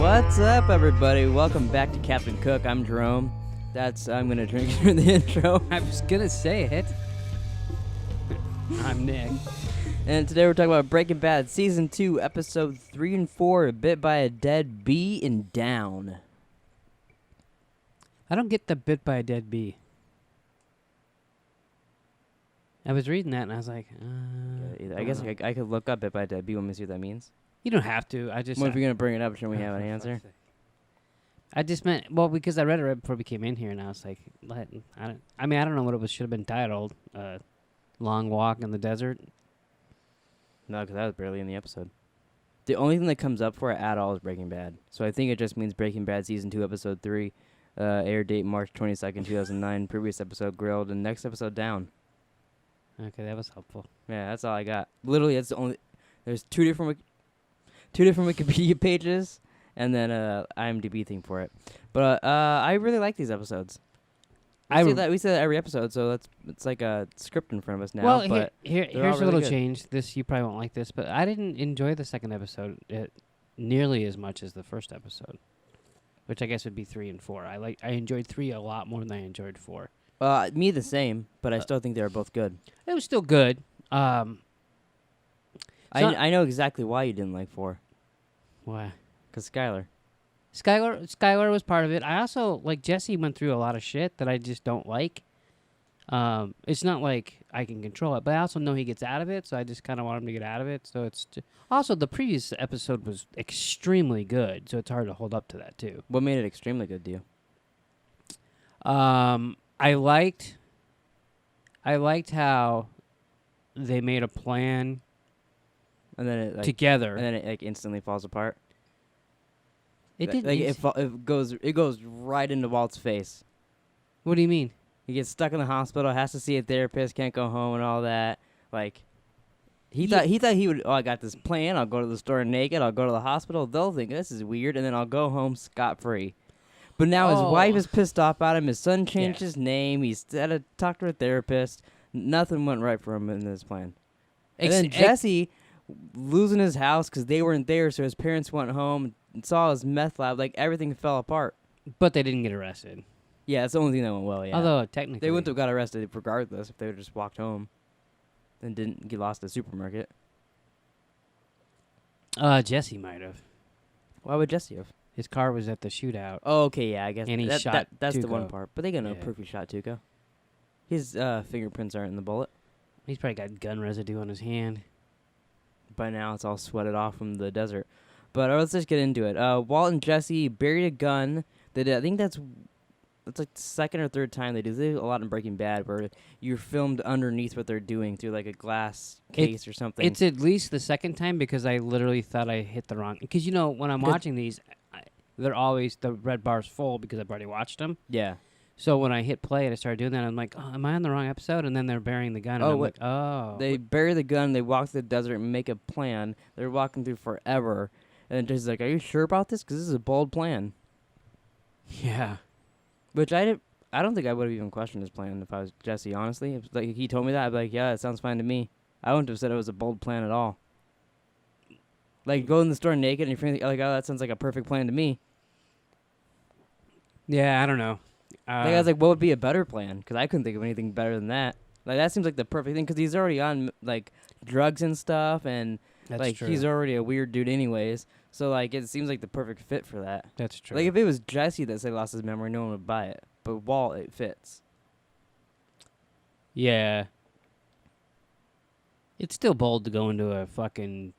What's up, everybody? Welcome back to Captain Cook. I'm Jerome. I'm gonna drink through the intro. I was gonna say it. I'm Nick. And today we're talking about Breaking Bad, Season 2, Episode 3 and 4, Bit by a Dead Bee and Down. I don't get the bit by a dead bee. I was reading that and I was like, I guess I could look up Bit by a Dead Bee. Want me to see what that means? You don't have to. I just. What if you're gonna bring it up? Shouldn't we have an answer? I just meant because I read it right before we came in here, and I was like, I don't know what it should have been titled. Long Walk in the Desert. No, because that was barely in the episode. The only thing that comes up for it at all is Breaking Bad. So I think it just means Breaking Bad Season 2, Episode 3. Air date March 22nd, 2009. Previous episode grilled, and next episode down. Okay, that was helpful. Yeah, that's all I got. Literally, that's the only. There's two different Wikipedia pages, and then IMDb thing for it. But I really like these episodes. We say that every episode, so it's like a script in front of us now. Well, but here's really a little good. change. This you probably won't like this, but I didn't enjoy the second episode nearly as much as the first episode, which I guess would be 3 and 4. I enjoyed 3 a lot more than I enjoyed 4. Me the same, but I still think they were both good. It was still good. I know exactly why you didn't like 4. Why? Because Skylar was part of it. I also, Jesse went through a lot of shit that I just don't like. It's not like I can control it, but I also know he gets out of it, so I just kind of want him to get out of it. So it's also the previous episode was extremely good, so it's hard to hold up to that too. What made it extremely good to you? I liked how they made a plan And then it together, and then it instantly falls apart. It didn't. It goes right into Walt's face. What do you mean? He gets stuck in the hospital, has to see a therapist, can't go home, and all that. He thought he would. Oh, I got this plan. I'll go to the store naked. I'll go to the hospital. They'll think this is weird, and then I'll go home scot-free. But now his wife is pissed off at him. His son changed his name. He's had to talk to a therapist. Nothing went right for him in this plan. And then Jesse losing his house because they weren't there, so his parents went home and saw his meth lab. Everything fell apart. But they didn't get arrested. Yeah, that's the only thing that went well, yeah. Although, technically... They wouldn't have got arrested regardless if they would have just walked home and didn't get lost at the supermarket. Jesse might have. Why would Jesse have? His car was at the shootout. Oh, okay, yeah, I guess. And he shot that's Tuco. the one part. But they got no proof he shot Tuco. His fingerprints aren't in the bullet. He's probably got gun residue on his hand. By now, it's all sweated off from the desert. But let's just get into it. Walt and Jesse buried a gun. I think that's like the second or third time they do. They do a lot in Breaking Bad where you're filmed underneath what they're doing through a glass case or something. It's at least the second time because I literally thought I hit the wrong... Because, when I'm watching these, they're always... The red bar's full because I've already watched them. Yeah. So when I hit play and I started doing that, I'm like, oh, am I on the wrong episode? And then they're burying the gun. And I'm like, oh. They bury the gun. They walk through the desert and make a plan. They're walking through forever. And then Jesse's like, are you sure about this? Because this is a bold plan. Yeah. Which I don't think I would have even questioned his plan if I was Jesse, honestly. If he told me that, I'd be like, yeah, that sounds fine to me. I wouldn't have said it was a bold plan at all. Go in the store naked and you're thinking, oh, that sounds like a perfect plan to me. Yeah, I don't know. I was like, what would be a better plan? Because I couldn't think of anything better than that. That seems like the perfect thing because he's already on, drugs and stuff, and, That's true. he's already a weird dude anyways. So, it seems like the perfect fit for that. That's true. If it was Jesse that lost his memory, no one would buy it. But Walt, it fits. Yeah. It's still bold to go into a fucking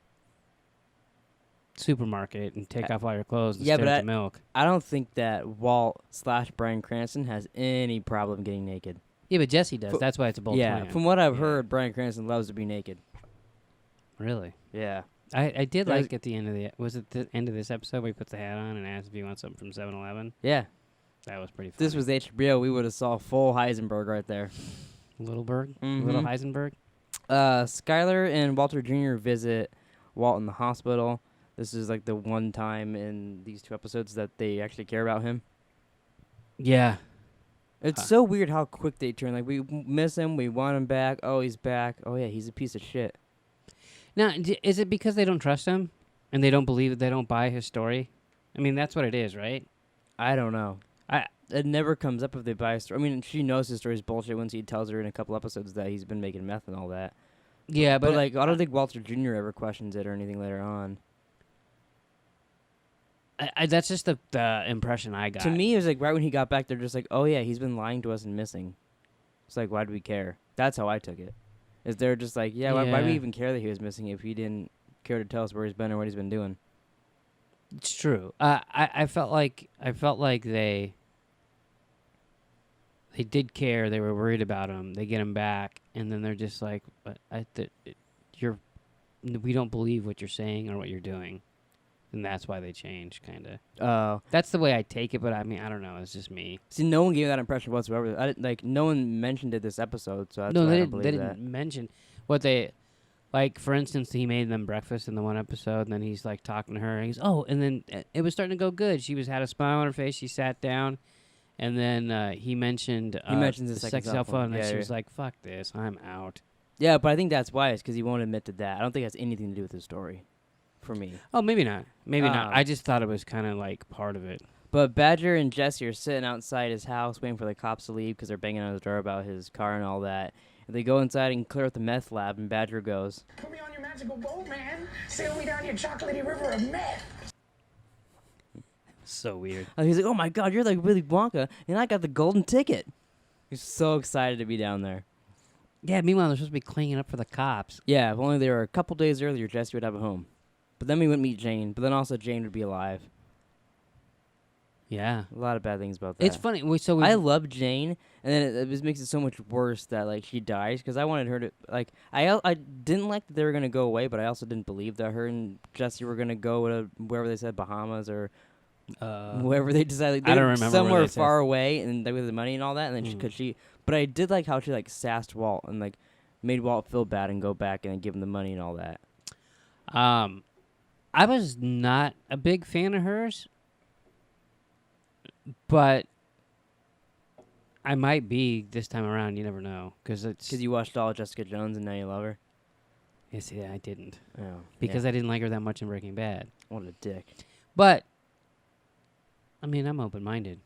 supermarket and take off all your clothes and stare at the milk. I don't think that Walt / Bryan Cranston has any problem getting naked. Yeah, but Jesse does. That's why it's a bold plan. Yeah, from what I've heard, Bryan Cranston loves to be naked. Really? Yeah. I did like at the end of was it the end of this episode where he puts the hat on and asks if he wants something from 7-Eleven? Yeah. That was pretty funny. This was HBO, we would have saw full Heisenberg right there. Little Berg? Mm-hmm. Little Heisenberg? Skylar and Walter Jr. visit Walt in the hospital. This is the one time in these 2 episodes that they actually care about him. Yeah. It's so weird how quick they turn. We miss him, we want him back. Oh, he's back. Oh, yeah, he's a piece of shit. Now, is it because they don't trust him and they don't believe that they don't buy his story? I mean, that's what it is, right? I don't know. I It never comes up if they buy a story. I mean, she knows his story's bullshit once he tells her in a couple episodes that he's been making meth and all that. Yeah, But like, I don't think Walter Jr. ever questions it or anything later on. that's just the impression I got. To me, it was like right when he got back, they're just like, oh yeah, he's been lying to us and missing. It's like, why do we care? That's how I took it. Is they're just like, yeah, why do we Yeah. even care that he was missing if he didn't care to tell us where he's been or what he's been doing? It's true. I felt like they did care. They were worried about him. They get him back, and then they're just like, "But we don't believe what you're saying or what you're doing," and that's why they changed. Kind of. That's the way I take it. But I mean, I don't know. It's just me. See, no one gave that impression whatsoever. I didn't, like, no one mentioned it this episode, so that's No, why I they don't didn't. believe They that. didn't mention what they. Like, for instance, he made them breakfast in the one episode, and then he's, like, talking to her, and he's, and then it was starting to go good. She had a smile on her face, she sat down, and then he mentioned mentions the the sex cell cell phone. phone, and Yeah, then she yeah. was like, fuck this, I'm out. Yeah, but I think that's why. It's because he won't admit to that. I don't think it has anything to do with the story, for me. Oh, maybe not. Maybe not. Um, I just thought it was kind of, like, part of it. But Badger and Jesse are sitting outside his house waiting for the cops to leave because they're banging on his door about his car and all that. And they go inside and clear out the meth lab, and Badger goes, Put me on your magical boat, man. Sail me down your chocolatey river of meth. So weird. he's like, oh my god, you're like Willy Wonka, and I got the golden ticket. He's so excited to be down there. Yeah, meanwhile, they're supposed to be cleaning up for the cops. Yeah, if only they were a couple days earlier, Jesse would have a home. But then we wouldn't meet Jane, but then also Jane would be alive. Yeah. A lot of bad things about that. It's funny. I love Jane, and then it just makes it so much worse that like she dies because I wanted her to like I didn't like that they were gonna go away, but I also didn't believe that her and Jesse were gonna go to wherever they said Bahamas or wherever they decided. I don't were remember where somewhere they said. far away, and they with the money and all that, and then because she. But I did like how she like sassed Walt and like made Walt feel bad and go back and then give him the money and all that. I was not a big fan of hers, but I might be this time around. You never know, because You watched all of Jessica Jones and now you love her. Yes, yeah, I didn't Oh, because I didn't like her that much in Breaking Bad. what a dick. But I mean, I'm open-minded.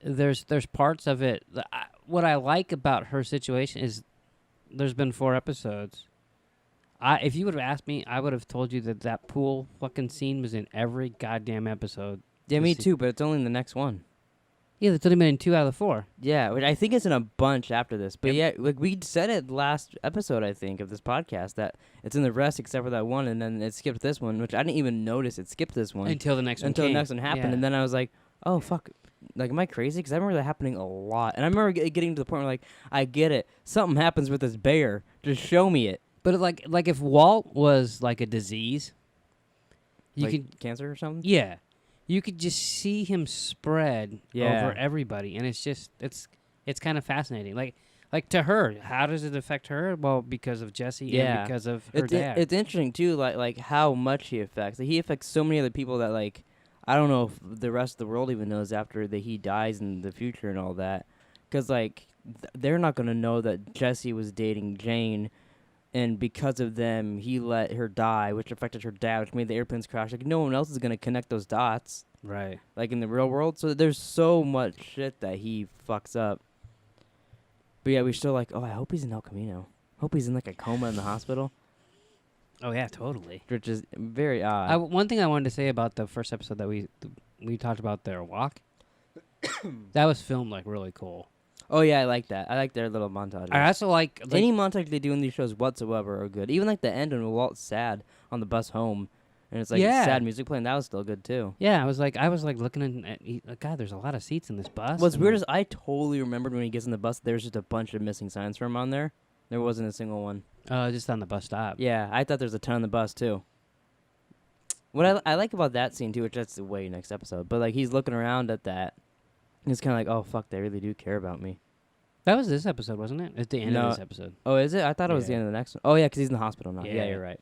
There's parts of it. What I like about her situation is there's been 4 episodes. If you would have asked me, I would have told you that pool fucking scene was in every goddamn episode. Yeah, me too, but it's only in the next one. Yeah, that's only been in 2 out of the 4. Yeah, which I think it's in a bunch after this. But yeah, like we said it last episode, I think, of this podcast, that it's in the rest except for that one, and then it skipped this one, which I didn't even notice it skipped this one. Until the next one Until came. the next one happened, Yeah. and then I was like, oh, fuck. Like, am I crazy? Because I remember that happening a lot. And I remember getting to the point where, like, I get it. Something happens with this bear. Just show me it. But like if Walt was like a disease, you like could cancer or something? yeah, you could just see him spread Yeah. over everybody, and it's just it's kind of fascinating. Like to her, how does it affect her? Well, because of Jesse and because of her dad. It's interesting, too, like how much he affects. Like, he affects so many other people that, like, I don't know if the rest of the world even knows after that he dies in the future and all that. Because, like, they're not going to know that Jesse was dating Jane, and because of them, he let her die, which affected her dad, which made the airplanes crash. Like, no one else is going to connect those dots, right. like, in the real world. So there's so much shit that he fucks up. But, yeah, we're still like, oh, I hope he's in El Camino. Hope he's in, like, a coma in the hospital, Oh yeah, totally. which is very odd. One thing I wanted to say about the first episode that we talked about their walk, that was filmed like really cool. Oh, yeah, I like that. I like their little montages. I also like Any montage they do in these shows whatsoever are good. Even like the end when Walt's sad on the bus home, and it's like Yeah. sad music playing. That was still good too. yeah, I was like looking at God. There's a lot of seats in this bus. What's and, weird like, is I totally remembered when he gets in the bus, there's just a bunch of missing signs for him on there. There wasn't a single one. just on the bus stop. Yeah, I thought there's a ton on the bus too. What I like about that scene too, which that's way next episode, but like he's looking around at that, and it's kind of like, oh fuck, they really do care about me. That was this episode, wasn't it? At the end No. of this episode. Oh, is it? I thought it was the Yeah. end of the next one. Oh yeah, because he's in the hospital now. Yeah, Yeah. you're right.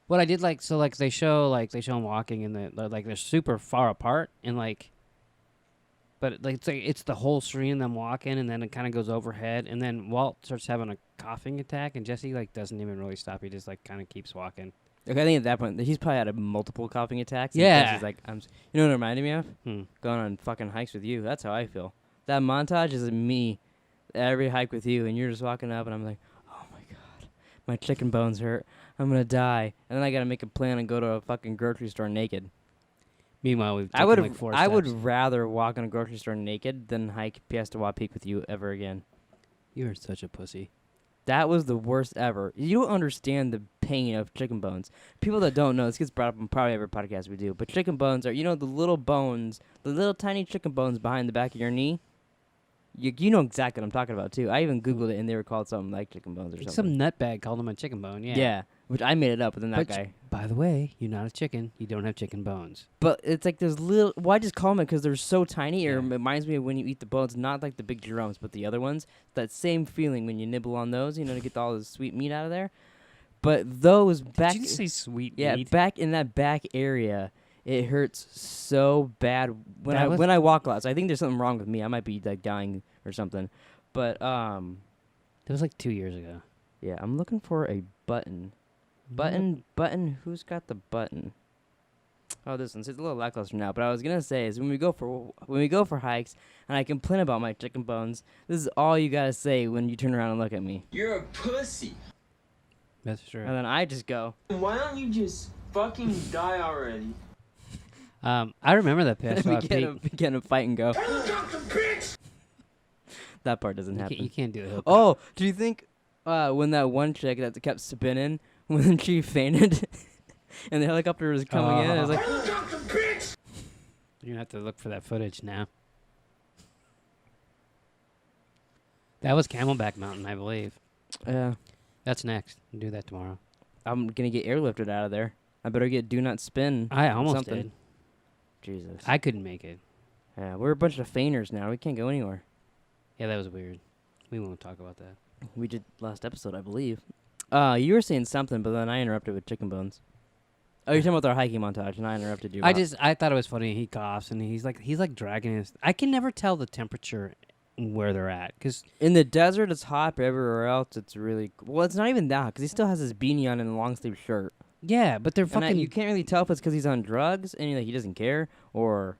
What I did like, so like they show him walking and they're super far apart and like, but like it's the whole screen of them walking and then it kind of goes overhead and then Walt starts having a coughing attack and Jesse like doesn't even really stop. He just like kind of keeps walking. Like, I think at that point, he's probably had multiple coughing attacks. And Yeah. he's like, you know what it reminded me of? Hmm. Going on fucking hikes with you. That's how I feel. That montage is me, every hike with you, and you're just walking up, and I'm like, oh my god, my chicken bones hurt. I'm gonna die. And then I gotta make a plan and go to a fucking grocery store naked. Meanwhile, we've I taken would like 4 I steps. would rather walk in a grocery store naked than hike Piestewa Peak with you ever again. You are such a pussy. That was the worst ever. You don't understand the pain of chicken bones. People that don't know, this gets brought up on probably every podcast we do, but chicken bones are, the little bones, the little tiny chicken bones behind the back of your knee. You know exactly what I'm talking about, too. I even Googled it, and they were called something like chicken bones or Like something. some nutbag called him a chicken bone. Yeah. Yeah, which I made it up, but then that But guy. by the way, you're not a chicken. You don't have chicken bones. But it's like there's little. Why just call them it? Because they're so tiny. It Yeah. reminds me of when you eat the bones, not like the big Jeromes, but the other ones. That same feeling when you nibble on those, to get all the sweet meat out of there. But those back. Did you just say sweet Yeah, meat? back in that back area, it hurts so bad when That was- when I walk a lot. So I think there's something wrong with me. I might be like dying or something. But That was like 2 years ago. yeah, I'm looking for a button. Button. Who's got the button? Oh, this one's it's a little lackluster now. But I was gonna say is when we go for hikes and I complain about my chicken bones, this is all you gotta say when you turn around and look at me, You're a pussy. That's true. and then I just go. Why don't you just fucking die already? I remember that past we get in a fight and go. Helicopter, bitch! That part doesn't You happen. can't do it. Oh, do you think when that one chick that kept spinning when she fainted and the helicopter was coming in, I was like, Helicopter, bitch! You're gonna have to look for that footage now. That was Camelback Mountain, I believe. yeah, That's next. We'll do that tomorrow. I'm gonna get airlifted out of there. I better get do not spin. I almost something. did. Jesus. I couldn't make it. Yeah, we're a bunch of fainters now. We can't go anywhere. Yeah, that was weird. We won't talk about that. We did last episode, I believe. You were saying something, but then I interrupted with chicken bones. Oh, you're talking about our hiking montage, and I interrupted you. I thought it was funny. He coughs and he's like dragging his. I can never tell the temperature where they're at because in the desert it's hot, but everywhere else it's really well. It's not even that because he still has his beanie on and a long sleeve shirt. yeah, but they're And fucking. you can't really tell if it's because he's on drugs and he doesn't care or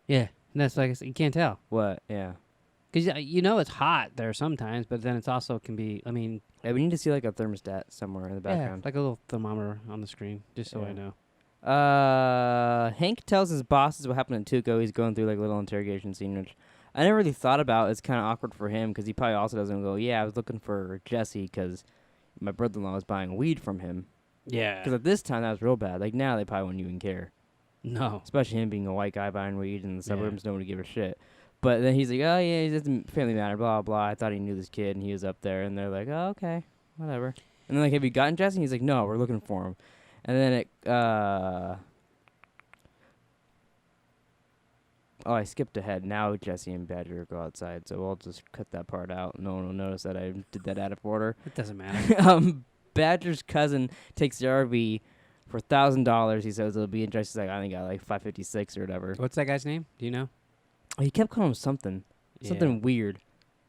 yeah, that's like I said, you can't tell what. Yeah. because it's hot there sometimes, but then it's also can be. I mean, Yeah, we need to see like a thermostat somewhere in the background. like a little thermometer on the screen, just so I Yeah. know. Hank tells his bosses what happened in Tuco. He's going through like a little interrogation scene, which I never really thought about. It's kind of awkward for him because he probably also doesn't go, yeah, I was looking for Jesse because my brother-in-law was buying weed from him. Yeah. Because at this time, that was real bad. Like now, they probably wouldn't even care. No. Especially him being a white guy buying weed in the Yeah. suburbs. Nobody give a shit. But then he's like, oh, yeah, it doesn't family matter, blah, blah. I thought he knew this kid, and he was up there. And they're like, oh, okay, whatever. And then, like, have you gotten Jesse? And he's like, no, we're looking for him. And then it, oh, I skipped ahead. Now Jesse and Badger go outside, so we'll just cut that part out. No one will notice that I did that out of order. It doesn't matter. Badger's cousin takes the RV for $1,000. He says it'll be in Jesse's like, I think got like $556 or whatever. What's that guy's name? Do you know? He kept calling him something. Something weird.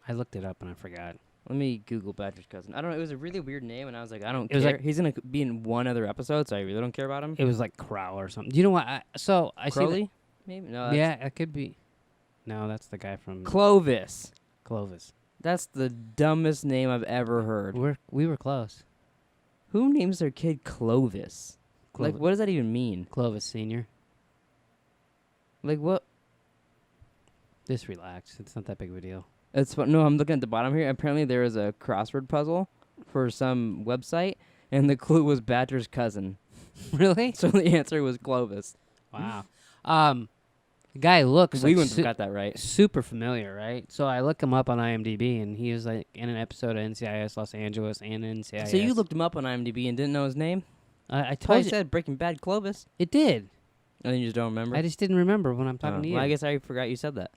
I looked it up and I forgot. Let me Google Badger's cousin. I don't know. It was a really weird name, and I was like, I don't It was care. like- He's going to be in one other episode, so I really don't care about him. It was like Crow or something. Do you know what? I see that- Crowley? Maybe? No, that's Yeah, it could be. No, that's the guy from Clovis. Clovis. That's the dumbest name I've ever heard. We were close. Who names their kid Clovis? Like, Clovis. what does that even mean? Clovis Senior. Like, what? Just relax. It's not that big of a deal. It's no, I'm looking at the bottom here. Apparently, there is a crossword puzzle for some website, and the clue was Badger's cousin. Really? So the answer was Clovis. Wow. The guy looks We like wouldn't have got that right. super familiar, right? So I look him up on IMDb, and he was like in an episode of NCIS Los Angeles and NCIS. So you looked him up on IMDb and didn't know his name? I Probably told you said Breaking Bad Clovis. it did. And then you just don't remember? I just didn't remember when I'm talking to you. Well, I guess I forgot you said that.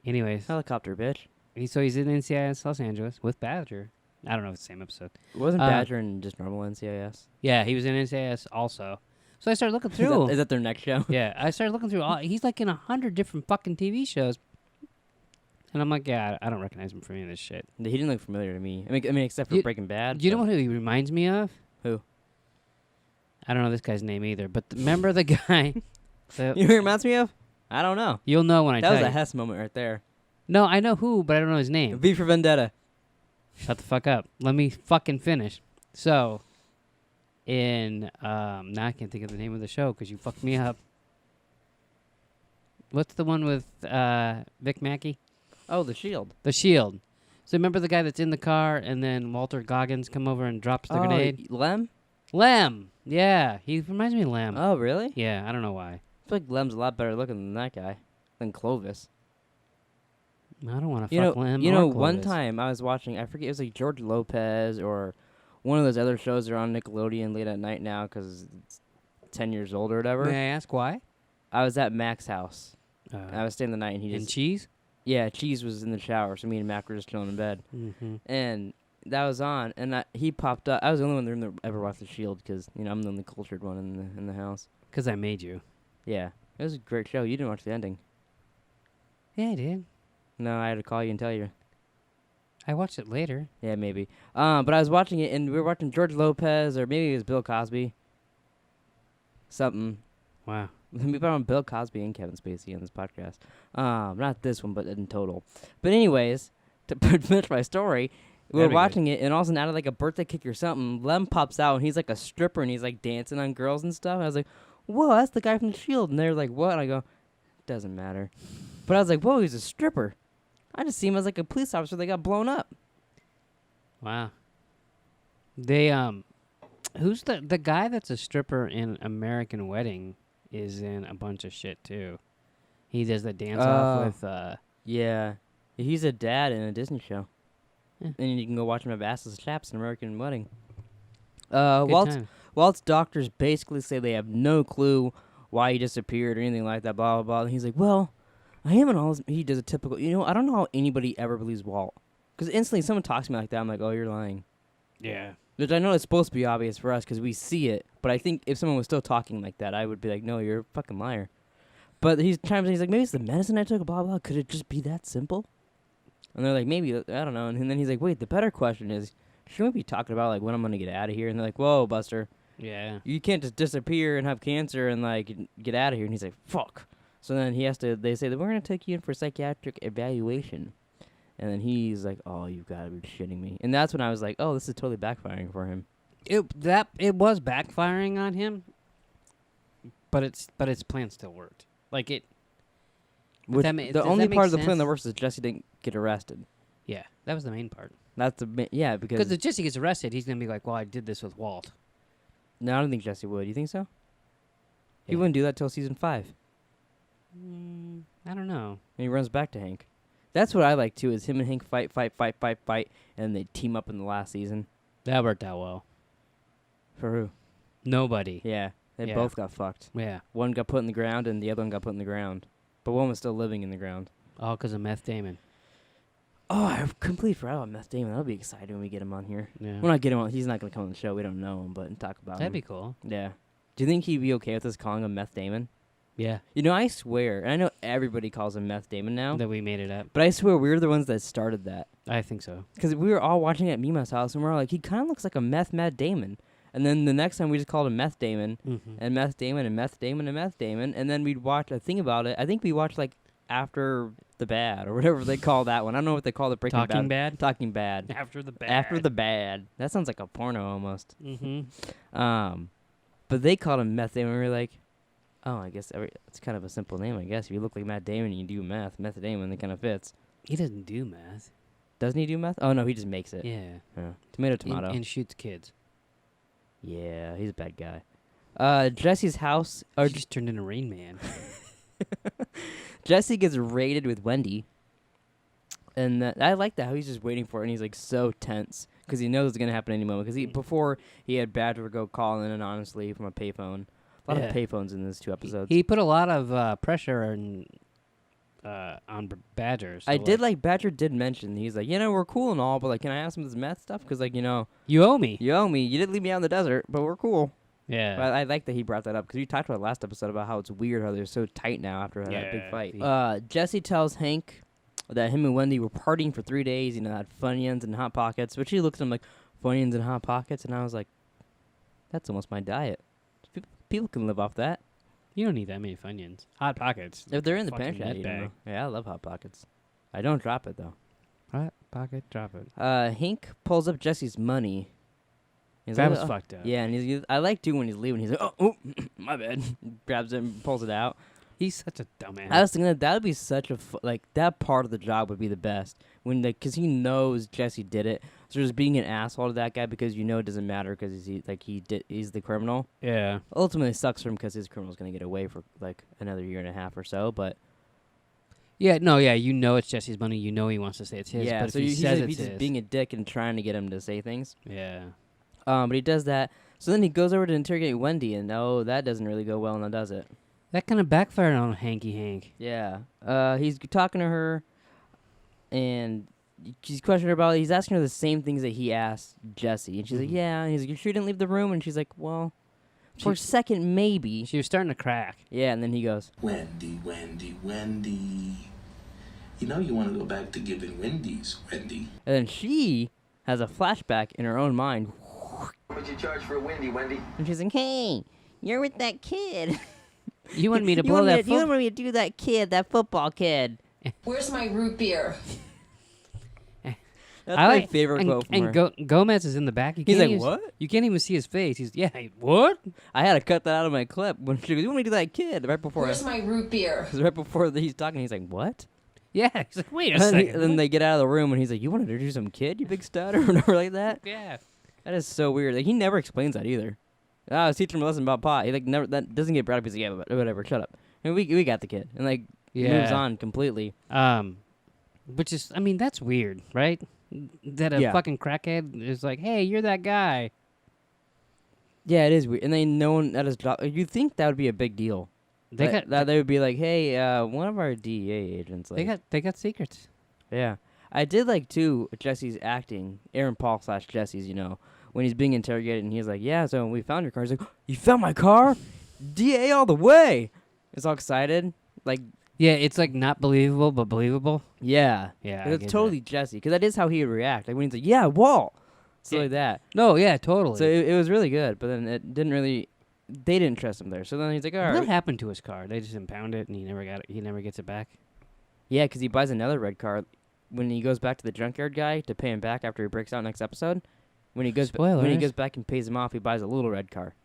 Anyways, Helicopter, bitch. so he's in NCIS Los Angeles with Badger. I don't know if it's the same episode. Wasn't Uh, Badger in just normal NCIS? Yeah, he was in NCIS also. So I started looking Is through. that, is that their next show? Yeah, I started looking through. He's like in 100 different fucking TV shows. And I'm like, yeah, I don't recognize him from any of this shit. He didn't look familiar to me. I mean, except for You- Breaking Bad. Do you know but- what he reminds me of? I don't know this guy's name either, but remember the guy? You know who it reminds me of? I don't know. You'll know when I That tell was a you. Hess moment right there. No, I know who, but I don't know his name. V for Vendetta. Shut the fuck up. Let me fucking finish. So, now I can't think of the name of the show because you fucked me up. What's the one with Vic Mackey? Oh, The Shield. The Shield. So remember the guy that's in the car, and then Walter Goggins come over and drops the grenade? Lem? Lem. Yeah, he reminds me of Lem. Oh, really? Yeah, I don't know why. I feel like Lem's a lot better looking than that guy. Than Clovis. I don't want to You know, fuck Lem. you or know, one Clovis. time I was watching, I forget, it was like George Lopez or one of those other shows that are on Nickelodeon late at night now because it's 10 years old or whatever. May I ask why? I was at Mac's house. I was staying the night and he and just... cheese? Yeah, Cheese was in the shower, so me and Mac were just chilling in bed. Mm-hmm. And that was on, and he popped up. I was the only one in the room that ever watched The Shield because, you know, I'm the only cultured one in the house. Because I made you. Yeah. It was a great show. You didn't watch the ending. Yeah, I did. No, I had to call you and tell you. I watched it later. Yeah, maybe. But I was watching it, and we were watching George Lopez, or maybe it was Bill Cosby. Something. Wow. We brought on Bill Cosby and Kevin Spacey on this podcast. Not this one, but in total. But anyways, to finish my story, we were That'd be watching it, and all of a sudden, out of like a birthday cake or something, Lem pops out, and he's like a stripper, and he's like dancing on girls and stuff. And I was like, whoa, that's the guy from The Shield. And they're like, what? And I go, doesn't matter. But I was like, whoa, he's a stripper. I just see him as like a police officer that got blown up. Wow. They who's the guy that's a stripper in American Wedding is in a bunch of shit too. He does the dance off with Yeah. He's a dad in a Disney show. Yeah. And you can go watch him have assless chaps in American Wedding. good Walt's time. Walt's doctors basically say they have no clue why he disappeared or anything like that, blah, blah, blah. And he's like, well, I am in all his... He does a typical... You know, I don't know how anybody ever believes Walt. Because instantly someone talks to me like that, I'm like, oh, you're lying. Yeah. Which I know it's supposed to be obvious for us because we see it. But I think if someone was still talking like that, I would be like, no, you're a fucking liar. But he's like, maybe it's the medicine I took, blah, blah. Could it just be that simple? And they're like, maybe, I don't know. And then he's like, wait, the better question is, shouldn't we be talking about, like, when I'm going to get out of here? And they're like, whoa, Buster. Yeah. You can't just disappear and have cancer and, like, get out of here. And he's like, fuck. So then they say that we're going to take you in for psychiatric evaluation. And then he's like, oh, you've got to be shitting me. And that's when I was like, oh, this is totally backfiring for him. It was backfiring on him, but its plan still worked. Like it. Which, does the that only make part of the plan sense? that works is Jesse didn't get arrested. Yeah, that was the main part. That's yeah, because... Because if Jesse gets arrested, he's gonna be like, "Well, I did this with Walt." No, I don't think Jesse would. You think so? He Yeah. wouldn't do that till season 5. I don't know. And he runs back to Hank. That's what I like, too, is him and Hank fight, and then they team up in the last season. That worked out well. For who? Nobody. Yeah, they Yeah. both got fucked. Yeah. One got put in the ground, and the other one got put in the ground. But one was still living in the ground. All because of Meth Damon. Oh, I completely forgot about Meth Damon. That'll be exciting when we get him on here. Yeah. We'll not get him on. He's not going to come on the show. We don't know him, but talk about That'd him. be cool. Yeah. Do you think he'd be okay with us calling him Meth Damon? Yeah. You know, I swear, and I know everybody calls him Meth Damon now, That we made it up. but I swear we were the ones that started that. I think so. Because we were all watching at Mima's house, and we were all like, he kind of looks like a Matt Damon. And then the next time we just called him Meth Damon, Mm-hmm. and Meth Damon, and Meth Damon, and Meth Damon. And then we'd watch a thing about it. I think we watched, like, After the Bad, or whatever they call that one. I don't know what they call the Breaking Talking Bad? Talking Bad. After the bad. After the Bad. That sounds like a porno almost. Mm-hmm. But they called him Meth Damon, and we were like, oh, I guess it's kind of a simple name, I guess. If you look like Matt Damon and you do meth, Meth Damon, that kind of fits. He doesn't do meth. Doesn't he do meth? Oh, no, he just makes it. Yeah. Yeah. Tomato. And shoots kids. Yeah, he's a bad guy. Jesse's house... He just turned into Rain Man. Jesse gets raided with Wendy. And I like that, how he's just waiting for it, and he's, like, so tense. Because he knows it's going to happen any moment. Because before, he had Badger go call in anonymously from a payphone. A lot of payphones in these 2 episodes. He put a lot of pressure on Badger. So I did like Badger did mention, he's like, we're cool and all, but like, can I have some of this meth stuff? Because like, you owe me. you owe me. You did leave me out in the desert, but we're cool. Yeah. But I like that he brought that up because we talked about last episode about how it's weird how they're so tight now after that big fight. Jesse tells Hank that him and Wendy were partying for 3 days. Had Funyuns and Hot Pockets, which he looked at him like Funyuns and Hot Pockets, and I was like, that's almost my diet. People can live off that You don't need that many Funyuns. Hot Pockets. if they're in the Fucking pantry. I eat 'em, nutbag. though. Yeah, I love Hot Pockets. I don't drop it though. Hot Pocket, drop it. Hank pulls up Jesse's money. He's That like, was "Oh." fucked up. Yeah, and I like too when he's leaving. He's like, oh my bad. Grabs it and pulls it out. He's such a dumbass. I was thinking that would be such a that part of the job would be the best because he knows Jesse did it. So just being an asshole to that guy because you know it doesn't matter because he's the criminal. Yeah. Ultimately, it sucks for him because his criminal's gonna get away for like another year and a half or so. But Yeah, no, yeah, you know it's Jesse's money. You know he wants to say it's his. yeah, but so if he he's says just, it's he's his, being a dick and trying to get him to say things. yeah. But he does that. So then he goes over to interrogate Wendy, and that doesn't really go well, now does it? That kind of backfired on Hanky Hank. Yeah. He's talking to her, and she's questioning her about. He's asking her the same things that he asked Jesse, and she's like, "Yeah." And he's like, "You sure you didn't leave the room?" And she's like, "Well, for a second, maybe." She was starting to crack. Yeah, and then he goes, Wendy, Wendy, Wendy. You know you want to go back to giving Wendy's, Wendy. and then she has a flashback in her own mind, What would you charge for a Wendy, Wendy? and she's like, "Hey, you're with that kid. You want me to You blow want me that to- You foot? want me to do that kid, that football kid." Where's my root beer? That's I my like- favorite and, quote from and her. Gomez is in the back. You He's can't like, even, "What?" You can't even see his face. He's what? I had to cut that out of my clip when she goes, "You want me to do that kid?" Right before, Where's my root beer? because right before he's talking, he's like, "What?" Yeah. He's like, wait a And second. then they get out of the room, and he's like, "You wanted to do some kid, you big stud," or whatever like that. yeah. That is so weird. Like he never explains that either. I was teaching him a lesson about pot. He like never that doesn't get brought up. He's like, "Yeah, but whatever, shut up." And we got the kid, and like moves Yeah. on completely. Which is, I mean, that's weird, right? That a Yeah. fucking crackhead is like, hey, you're that guy. Yeah, it is weird. And then no one at his job. You think that would be a big deal? They that they would be like, "Hey, one of our DEA agents." Like, they got secrets. yeah, I did like too Jesse's acting, Aaron Paul / Jesse's. You know, when he's being interrogated, and he's like, "Yeah, so when we found your car." He's like, "You found my car? DA all the way!" It's all excited, like, Yeah, it's like not believable, but believable. yeah, Yeah, 'Cause I it's get totally Jesse, because that is how he would react. Like when he's like, "Yeah, Walt," so Yeah. like that. No, yeah, totally. So it was really good, but then it didn't really. They didn't trust him there, so then he's like, "All right." What happened to his car? They just impound it, and he never got it. He never gets it back. Yeah, because he buys another red car when he goes back to the junkyard guy to pay him back after he breaks out next episode. When he goes Spoilers. back and pays him off, he buys a little red car.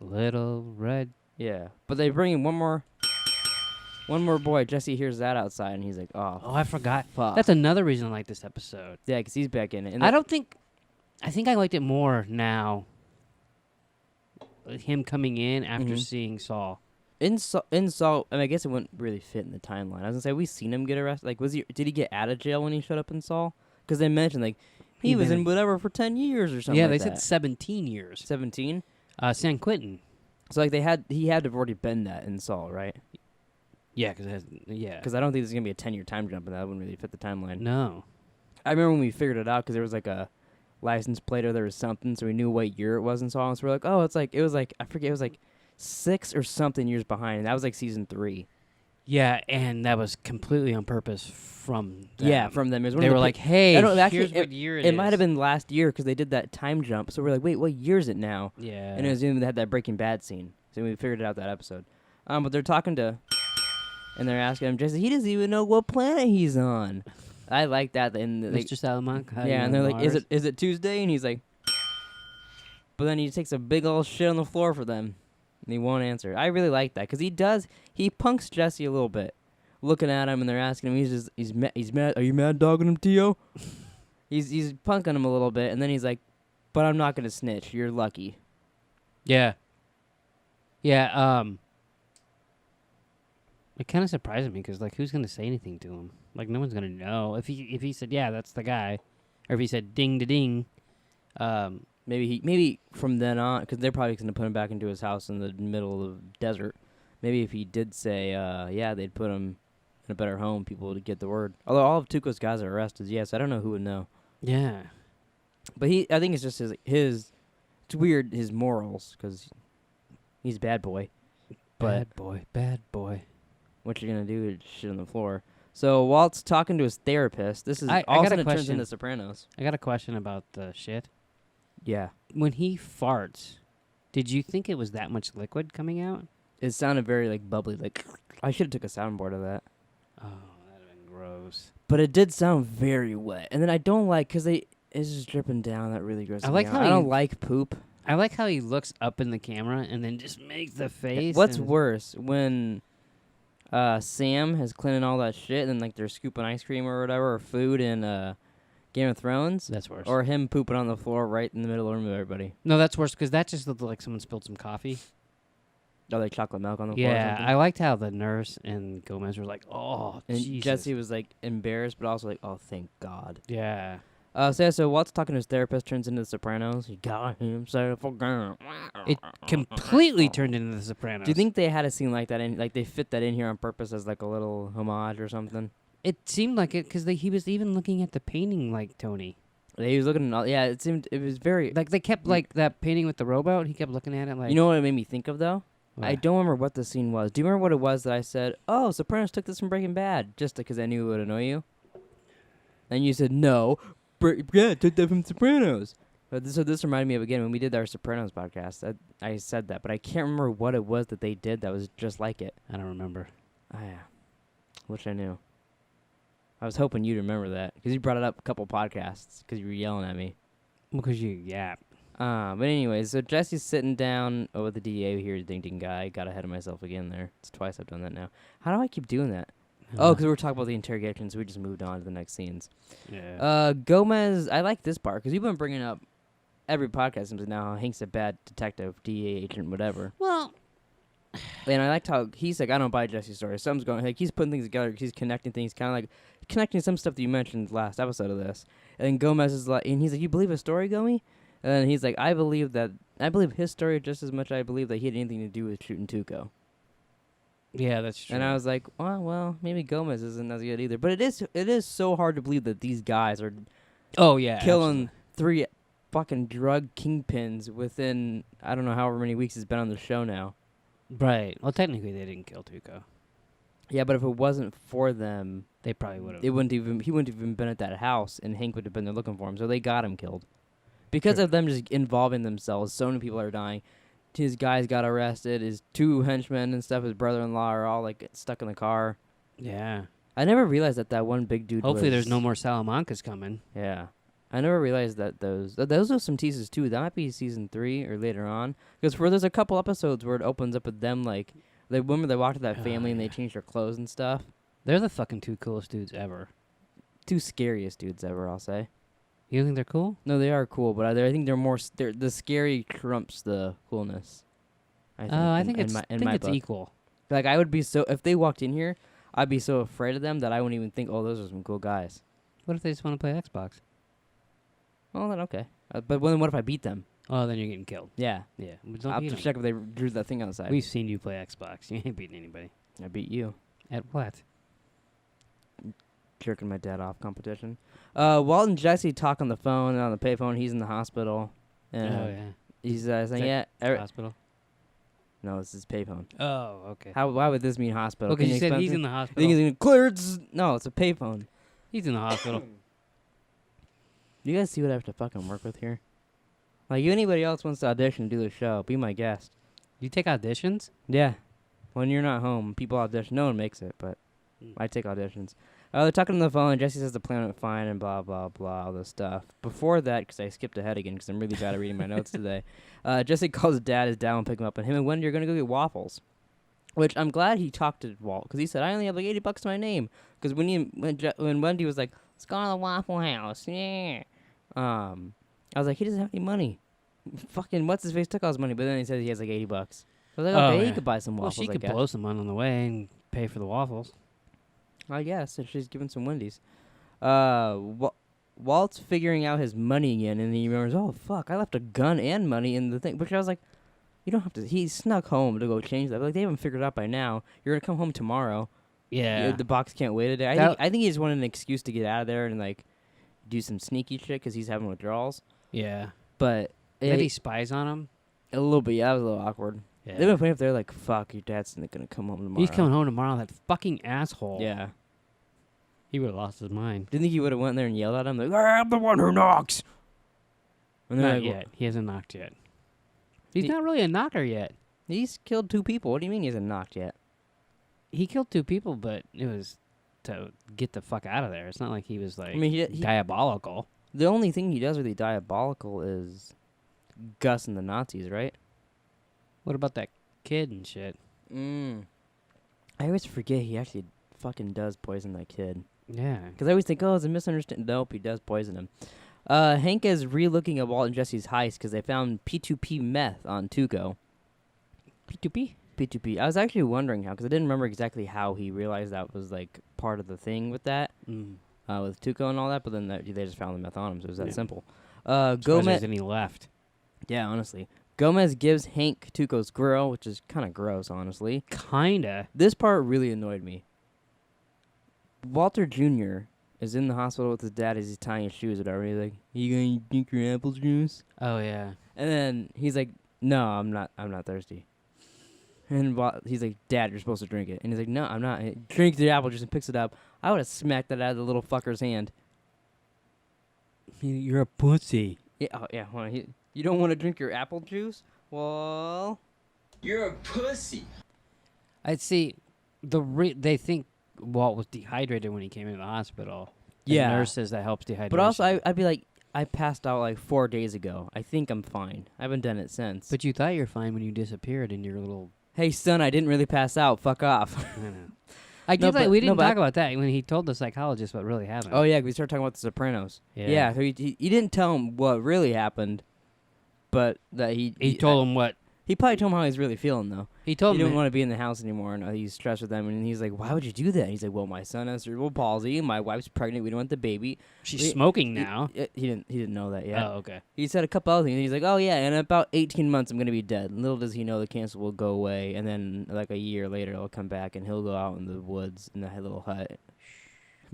Little red. Yeah, but they bring in one more boy. Jesse hears that outside, and he's like, "Oh, Oh, I forgot. fuck." That's another reason I like this episode. yeah, because he's back in it. And I think I liked it more now. Him coming in after Mhm. seeing Saul. in Saul. I mean, I guess it wouldn't really fit in the timeline. I was gonna say we seen him get arrested. Like, did he get out of jail when he showed up in Saul? Because they mentioned like he He'd was been in whatever for 10 years or something. Yeah, like they that. said 17 years. 17. San Quentin. So like he had to have already been that in Saul, right? Yeah, yeah. Because I don't think there's gonna be a 10-year time jump, and that wouldn't really fit the timeline. No. I remember when we figured it out because there was like a license plate or there was something, so we knew what year it was in Saul. So we're like, oh, it was like I forget, it was like 6 or something years behind, and that was like season 3. Yeah, and that was completely on purpose from them. Yeah, from them. It was one They of the were pi- like, hey, I don't- actually, here's what year it is. It might have been last year because they did that time jump. So we're like, wait, what year is it now? Yeah. And it was even they had that Breaking Bad scene, so we figured it out that episode. But they're talking to, and they're asking him, Jesse, he doesn't even know what planet he's on. I like that. And Mr. Salamanca. yeah, and they're like, is it Tuesday? And he's like, but then he takes a big old shit on the floor for them, and he won't answer. I really like that because he punks Jesse a little bit, looking at him, and they're asking him. He's mad. Are you mad dogging him, Tio? he's punking him a little bit, and then he's like, but I'm not gonna snitch. You're lucky. Yeah. Yeah, it kind of surprised me because, like, who's going to say anything to him? Like, no one's going to know. If he said, yeah, that's the guy, or if he said ding da ding, Maybe from then on, because they're probably gonna put him back into his house in the middle of the desert. Maybe if he did say, yeah, they'd put him in a better home, people would get the word. Although all of Tuco's guys are arrested, yes, I don't know who would know. yeah. But I think it's just his it's weird, his morals, because he's a bad boy. But Bad boy. what you're going to do is shit on the floor. So Walt's talking to his therapist. This is I all of a got a sudden it turns question. into Sopranos. I got a question about the shit. Yeah. When he farts, Did you think it was that much liquid coming out? It sounded very like bubbly. Like I should have took a soundboard of that. Oh, that'd have been gross. But it did sound very wet. And then I don't like because it's just dripping down. That really grosses I like me how out. I he- don't like poop. I like how he looks up in the camera and then just makes the face. What's and- worse, when Sam has cleaning all that shit and then like they're scooping ice cream or whatever or food in Game of Thrones, That's worse. or him pooping on the floor right in the middle of the room with everybody? No, that's worse because that just looked like someone spilled some coffee. Oh, like chocolate milk on the floor. Or Yeah, something? I liked how the nurse and Gomez were like, "Oh, And Jesus." Jesse was like embarrassed, but also like, "Oh, thank God." Yeah. So Walt's talking to his therapist turns into The Sopranos. He got himself a gun. It completely turned into The Sopranos. Do you think they had a scene like that in, like they fit that in here on purpose as like a little homage or something? It seemed like it because he was even looking at the painting like Tony. He was looking. Yeah, it was very. Like they kept like that painting with the rowboat. He kept looking at it like. You know what it made me think of though? I What? don't remember what the scene was. Do you remember what it was that I said? Oh, Sopranos took this from Breaking Bad, just because I knew it would annoy you. And you said no. Yeah, took that from Sopranos. But this reminded me of again when we did our Sopranos podcast. I said that, but I can't remember what it was that they did that was just like it. I don't remember. Oh, yeah. Wish I knew. I was hoping you'd remember that because you brought it up a couple podcasts because you were yelling at me. Because you yap. But anyways, so Jesse's sitting down with the DA here, ding guy. Got ahead of myself again there. It's twice I've done that now. How do I keep doing that? Oh, because we were talking about the interrogation, so we just moved on to the next scenes. Yeah. Gomez, I like this part because you've been bringing up every podcast since now. Hank's a bad detective, DA agent, whatever. Well. And I liked how he's like, I don't buy Jesse's story. Something's going, like, he's putting things together. He's connecting things, kind of like connecting some stuff that you mentioned last episode of this. And then Gomez is like, and he's like, you believe his story, Gomi? And then he's like, I believe his story just as much as I believe that he had anything to do with shooting Tuco. Yeah, that's true. And I was like, well, maybe Gomez isn't as good either. But it is so hard to believe that these guys are oh yeah, killing 3 fucking drug kingpins within, I don't know however many weeks it's been on the show now. Right. Well, technically they didn't kill Tuco. Yeah, but if it wasn't for them, They probably would have. he wouldn't even been at that house, and Hank would have been there looking for him. So they got him killed because Sure. of them just involving themselves. So many people are dying. His guys got arrested. His 2 henchmen and stuff. His brother-in-law are all like stuck in the car. Yeah. I never realized that one big dude. Hopefully was, there's no more Salamancas coming. Yeah, I never realized that those are some teases too. That might be season 3 or later on. Because there's a couple episodes where it opens up with them like they remember they walked to that Oh, family and they yeah. changed their clothes and stuff. They're the fucking 2 coolest dudes ever. 2 scariest dudes ever, I'll say. You don't think they're cool? No, they are cool, but I think they're more. The scary trumps the coolness. I think it's book. equal. Like I would be so if they walked in here, I'd be so afraid of them that I wouldn't even think, oh, those are some cool guys. What if they just want to play Xbox? Well, then okay. But then what if I beat them? Oh, then you're getting killed. Yeah. Yeah. But I'll don't have beat to 'em. check if they drew that thing outside. We've seen you play Xbox. You ain't beating anybody. I beat you. At what? Jerking my dad off competition. Walt and Jesse talk on the phone and on the payphone. He's in the hospital. And Oh yeah. he's Is saying, that yeah. hospital. No, this is payphone. Oh, okay. Why would this mean hospital? Because Can you said explain he's to in me? the I hospital. think he's going to clear it. No, it's a payphone. He's in the hospital. Do you guys see what I have to fucking work with here? Like, if anybody else wants to audition to do the show, be my guest. You take auditions? Yeah. When you're not home, people audition. No one makes it, but I take auditions. They're talking on the phone, and Jesse says the plan went fine and blah, blah, blah, all this stuff. Before that, because I skipped ahead again because I'm really bad at reading my notes today, Jesse calls his dad. His dad will pick him up, and him and Wendy are going to go get waffles. Which I'm glad he talked to Walt, because he said, I only have like $80 to my name. Because when Wendy was like, let's go to the Waffle House, yeah. I was like, he doesn't have any money. Fucking what's-his-face took all his money, but then he said he has like $80. I was like, okay, he yeah. could buy some Well, waffles, she I could guess. blow someone on the way and pay for the waffles. I guess, and she's giving some Wendy's. Walt's figuring out his money again, and he remembers, oh, fuck, I left a gun and money in the thing. But I was like, you don't have to. He snuck home to go change that. Like, they haven't figured it out by now. You're going to come home tomorrow. Yeah. The box can't wait a day. I think he just wanted an excuse to get out of there and, like, do some sneaky shit because he's having withdrawals. Yeah. But That he spies on him? a little bit, yeah, that was a little awkward. Yeah. They've been putting up there like, fuck, your dad's not going to come home tomorrow. He's coming home tomorrow, that fucking asshole. Yeah. He would have lost his mind. Do you think he would have went there and yelled at him? Like, I'm the one who knocks. And they're Not like, yet. He hasn't knocked yet. He's not really a knocker yet. He's killed 2 people. What do you mean he hasn't knocked yet? He killed 2 people, but it was to get the fuck out of there. It's not like he was like I mean, he diabolical. the only thing he does really diabolical is Gus and the Nazis, right? What about that kid and shit? I always forget he actually fucking does poison that kid. Yeah. Because I always think, oh, it's a misunderstanding. Nope, he does poison him. Hank is re-looking at Walt and Jesse's heist because they found P2P meth on Tuco. P2P? P2P. I was actually wondering how, because I didn't remember exactly how he realized that was like part of the thing with that, with Tuco and all that. But then they just found the meth on him, so it was that simple. Gomez and he left. Yeah, honestly, Gomez gives Hank Tuco's grill, which is kind of gross, honestly. Kinda. This part really annoyed me. Walter Jr. is in the hospital with his dad as he's tying his shoes or whatever. He's like, "You gonna drink your apple juice?" Oh yeah. And then he's like, "No, I'm not thirsty." And he's like, "Dad, you're supposed to drink it." And he's like, "No, I'm not." And he drinks the apple juice and picks it up. I would have smacked that out of the little fucker's hand. You're a pussy. Yeah, oh, yeah. Hold on. You don't want to drink your apple juice? Well, You're a pussy. I'd see they think Walt was dehydrated when he came into the hospital. The Yeah. nurse says that helps dehydration. but also I'd be like, I passed out like 4 days ago. I think I'm fine. I haven't done it since. But you thought you were fine when you disappeared in your little. Hey, son, I didn't really pass out. Fuck off. I know. I No, get that but- we no, didn't but talk about that when he told the psychologist what really happened. Oh, yeah, we started talking about The Sopranos. Yeah. So he didn't tell him what really happened, but that He told him what. He probably told him how he's really feeling, though. He told He him. didn't want to be in the house anymore, and he's stressed with them. And he's like, "Why would you do that?" He's like, "Well, my son has cerebral palsy, and my wife's pregnant. We don't want the baby." She's smoking now. He didn't know that yet. Oh, okay. He said a couple other things. He's like, "Oh yeah, in about 18 months, I'm gonna be dead." Little does he know the cancer will go away, and then like a year later, it'll come back, and he'll go out in the woods in that little hut,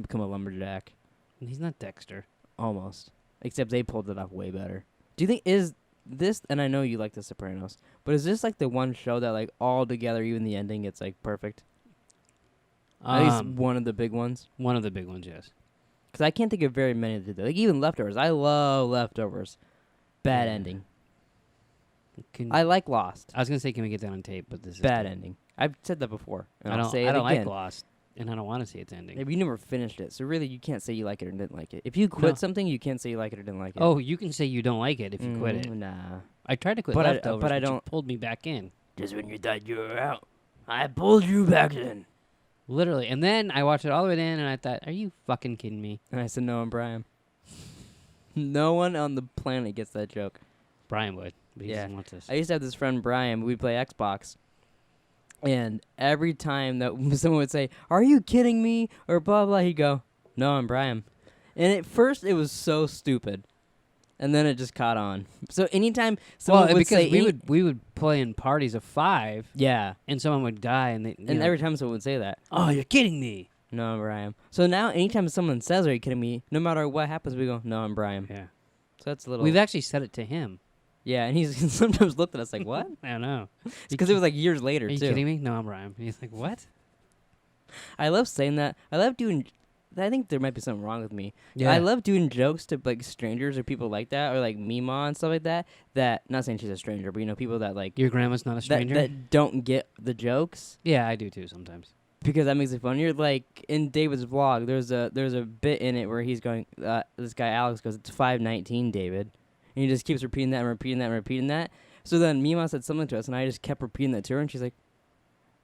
become a lumberjack, He's not Dexter. almost. Except they pulled it off way better. Do you think is this? And I know you like The Sopranos, but is this like the one show that like all together, even the ending, it's like perfect? At least one of the big ones. One of the big ones, yes. Because I can't think of very many that do that. Like even Leftovers. I love Leftovers. Bad Yeah. ending. Can, I like Lost. I was gonna say, can we get that on tape? But this is Bad ending. I've said that before. And I I'll don't. say it I don't again. like Lost, and I don't want to see its ending. Maybe you never finished it, so really you can't say you like it or didn't like it. If you quit No. something, you can't say you like it or didn't like it. Oh, you can say you don't like it if you quit it. Nah. I tried to quit But I- Leftovers, but I you don't- pulled me back in. Just when you thought you were out, I pulled you back in. Literally. And then I watched it all the way to the end, and I thought, are you fucking kidding me? And I said, no, I'm Brian. No one on the planet gets that joke. Brian would, but he Yeah. doesn't want this. I used to have this friend, Brian. We'd play Xbox. And every time that someone would say, "Are you kidding me?" or blah, blah, he'd go, "No, I'm Brian." And at first, it was so stupid. And then it just caught on. So anytime someone would because say... we would play in parties of 5, Yeah. and someone would die, and And every time someone would say that, oh, you're kidding me. "No, I'm Brian." So now, anytime someone says, "Are you kidding me?" no matter what happens, we go, "No, I'm Brian." Yeah. So that's a little... We've actually said it to him. Yeah, and he's sometimes looked at us like, "What?" I don't know. Because it was like years later, Are you too. kidding me? No, I'm Brian. And he's like, what? I love saying that. I love doing... I think there might be something wrong with me. Yeah. I love doing jokes to like strangers or people like that, or like Mima and stuff like that. That, not saying she's a stranger, but you know, people that like... Your grandma's not a stranger? That don't get the jokes. Yeah, I do too sometimes. Because that makes it funnier. Like in David's vlog, there's a bit in it where he's going. This guy Alex goes, "It's 5:19, David," and he just keeps repeating that and repeating that and repeating that. So then Mima said something to us, and I just kept repeating that to her, and she's like,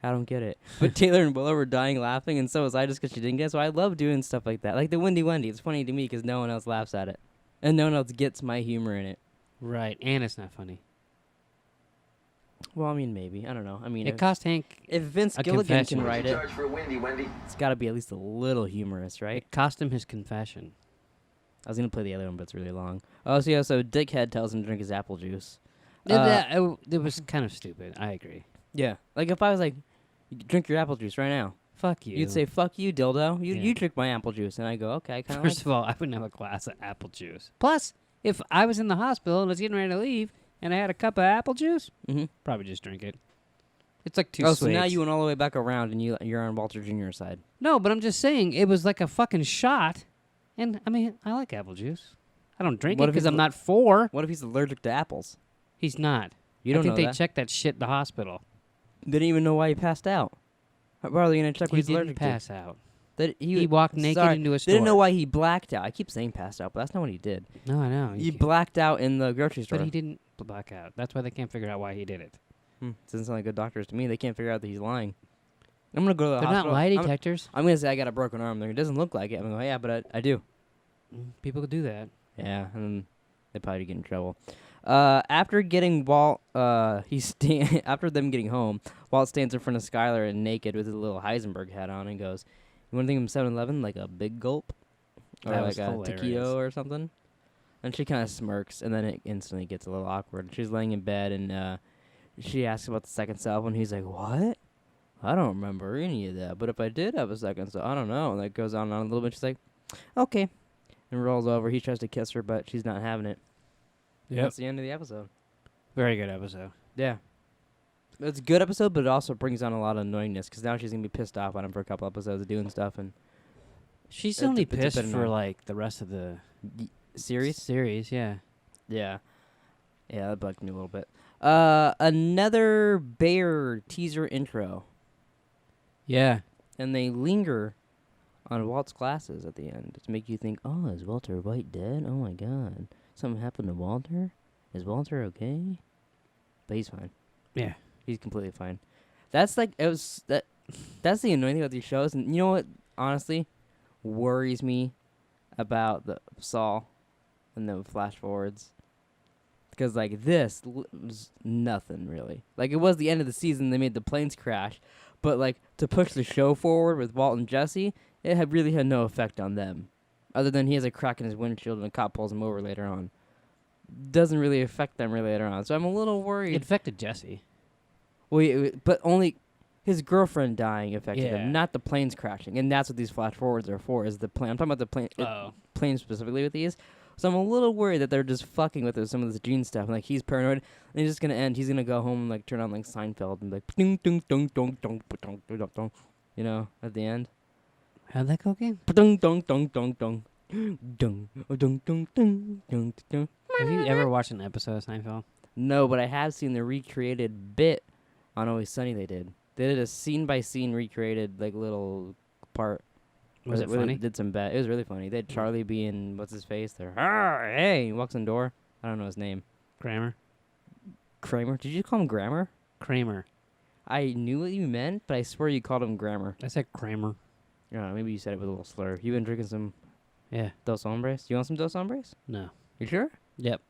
"I don't get it." But Taylor and Willow were dying laughing, and so was I, just because she didn't get it. So I love doing stuff like that, like the Windy Wendy. It's funny to me because no one else laughs at it, and no one else gets my humor in it. Right, and it's not funny. Well, I mean, maybe I don't know. I mean, It cost Hank. if Vince a Gilligan confession. can write it, Charge for a Wendy, Wendy. it's got to be at least a little humorous, right? It cost him his confession. I was gonna play the other one, but it's really long. Oh, so yeah, so Dickhead tells him to drink his apple juice. It was kind of stupid. I agree. Yeah, like if I was like, "Drink your apple juice right now," Fuck you. you'd say, "Fuck you, dildo. You Yeah. you drink my apple juice," and I go, "Okay, I kind of." First of all, I wouldn't have a glass of apple juice. Plus, if I was in the hospital and was getting ready to leave, and I had a cup of apple juice, Mm-hmm. probably just drink it. It's like 2 Oh, sweets. so now you went all the way back around, and you're on Walter Jr.'s side. No, but I'm just saying, it was like a fucking shot. And, I mean, I like apple juice. I don't drink What it if because it's I'm not 4. What if he's allergic to apples? He's not. You don't I think know they that. checked that shit in the hospital. They didn't even know why he passed out. How are they gonna check what He he's didn't allergic pass out. to? That He walked naked sorry, into a They store. didn't know why he blacked out. I keep saying passed out, but that's not what he did. No, I know. He blacked out in the grocery store. But he didn't black out. That's why they can't figure out why he did it. Doesn't sound like good doctors to me. They can't figure out that he's lying. I'm gonna go to the They're hospital. not lie detectors. I'm gonna say I got a broken arm. It doesn't look like it. I'm gonna go, yeah, but I do. People could do that. Yeah, and then they probably get in trouble. After getting Walt, after them getting home, Walt stands in front of Skylar and naked with his little Heisenberg hat on and goes, "You want to think of 7-Eleven like a big gulp, or That like was a hilarious. taquito or something?" And she kind of smirks, and then it instantly gets a little awkward. She's laying in bed, and she asks about the second self, and he's like, "What? I don't remember any of that. But if I did have a second self, I don't know." And that goes on and on a little bit. She's like, "Okay," and rolls over. He tries to kiss her, but she's not having it. Yep. That's the end of the episode. Very good episode. Yeah. It's a good episode, but it also brings on a lot of annoyingness because now she's going to be pissed off on him for a couple episodes of doing stuff. And She's It's a- only it's a pissed bit for annoying. like the rest of the series? Series, yeah. Yeah. Yeah, that bugged me a little bit. Another Bear teaser intro. Yeah. And they linger on Walt's glasses at the end to make you think, oh, is Walter White dead? Oh, my God. Something happened to Walter? Is Walter okay? But he's fine. Yeah. He's completely fine. That's like that's the annoying thing about these shows. And you know what honestly worries me about the Saul and the flash forwards? Because like this was nothing really. Like it was the end of the season, they made the planes crash, but like to push the show forward with Walt and Jesse, it really had no effect on them. Other than he has a crack in his windshield and a cop pulls him over later on. Doesn't really affect them really later on. So I'm a little worried. It affected Jesse. Well, but only his girlfriend dying affected Yeah. him, not the planes crashing. And that's what these flash forwards are for, is the plane. I'm talking about the plane, plane specifically with these. So I'm a little worried that they're just fucking with some of this Gene stuff. Like, he's paranoid, and he's just going to end. He's going to go home and, like, turn on, like, Seinfeld and be like, ding, ding, ding, ding, ding, ding, ding, ding, you know, at the end. How'd that go again? Ding, ding, ding, ding, ding. Ding, ding, ding, ding, ding, ding. Have you ever watched an episode of Seinfeld? No, but I have seen the recreated bit on Always Sunny they did. They did a scene-by-scene recreated, like, little part. Was it where they funny? did some bad. It was really funny. They had Charlie being, what's his face? There. Hey, he walks in the door. I don't know his name. Kramer? Kramer? Did you call him Grammar? Kramer. I knew what you meant, but I swear you called him Grammar. I said Kramer. Maybe you said it with a little slur. You been drinking some Yeah. Dos Hombres? You want some Dos Hombres? No. You sure? Yep.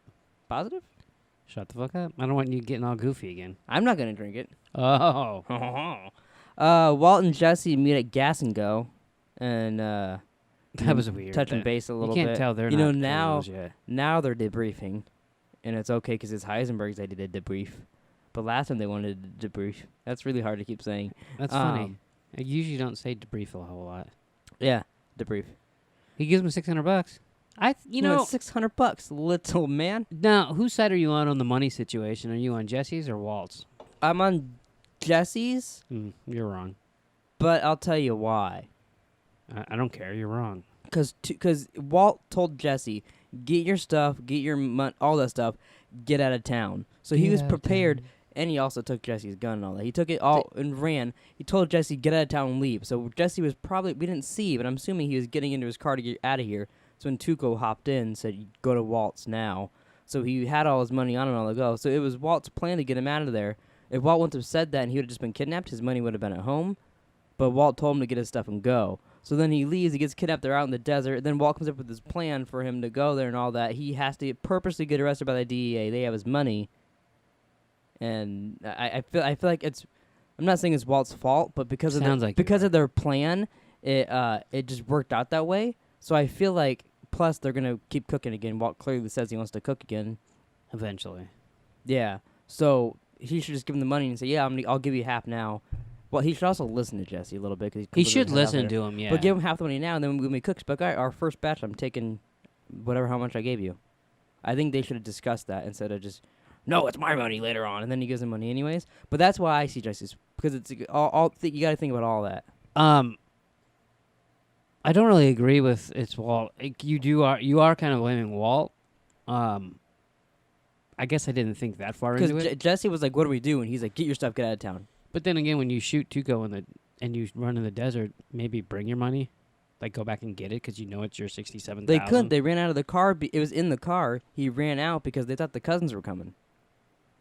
Positive? Shut the fuck up. I don't want you getting all goofy again. I'm not going to drink it. Oh. Walt and Jesse meet at Gas and Go. And That was weird. touching That- base a little You bit. can't tell they're you not know, close yet. now they're debriefing. And it's okay because it's Heisenberg's they did a debrief. But last time they wanted to debrief. That's really hard to keep saying. That's funny. I usually don't say debrief a whole lot. Yeah, debrief. He gives him $600. You know, $600, little man. now whose side are you on the money situation? Are you on Jesse's or Walt's? I'm on Jesse's, You're wrong. but I'll tell you why. I don't care. You're wrong. Because Walt told Jesse, get your stuff, get your money, all that stuff, get out of town. So he Get was out of prepared, town. and he also took Jesse's gun and all that. He took it all and ran. He told Jesse, get out of town and leave. So Jesse was probably, we didn't see, but I'm assuming he was getting into his car to get out of here. So when Tuco hopped in and said, go to Walt's now. So he had all his money on him all to go. So it was Walt's plan to get him out of there. If Walt wouldn't have said that and he would have just been kidnapped, his money would have been at home. But Walt told him to get his stuff and go. So then he leaves, he gets kidnapped, they're out in the desert. Then Walt comes up with this plan for him to go there and all that. He has to purposely get arrested by the DEA. They have his money. And I feel like it's, I'm not saying it's Walt's fault, but because Sounds like because you of their plan, it just worked out that way. So I feel like, plus they're gonna keep cooking again. Walt clearly says he wants to cook again. Eventually. Yeah. So he should just give him the money and say, yeah, I'll give you half now. Well, he should also listen to Jesse a little bit. Cause He should listen to him, yeah. But give him half the money now, and then when we cook, but our first batch, I'm taking whatever how much I gave you. I think they should have discussed that instead of just, no, it's my money later on, and then he gives him money anyways. But that's why I see Jesse's, because it's all you got to think about all that. I don't really agree with it's Walt. You are kind of blaming Walt. I guess I didn't think that far Because into it. Jesse was like, "What do we do?" And he's like, "Get your stuff, get out of town." But then again, when you shoot Tuco and you run in the desert, maybe bring your money, like go back and get it because you know it's your 67,000. They couldn't. They ran out of the car. It was in the car. He ran out because they thought the cousins were coming.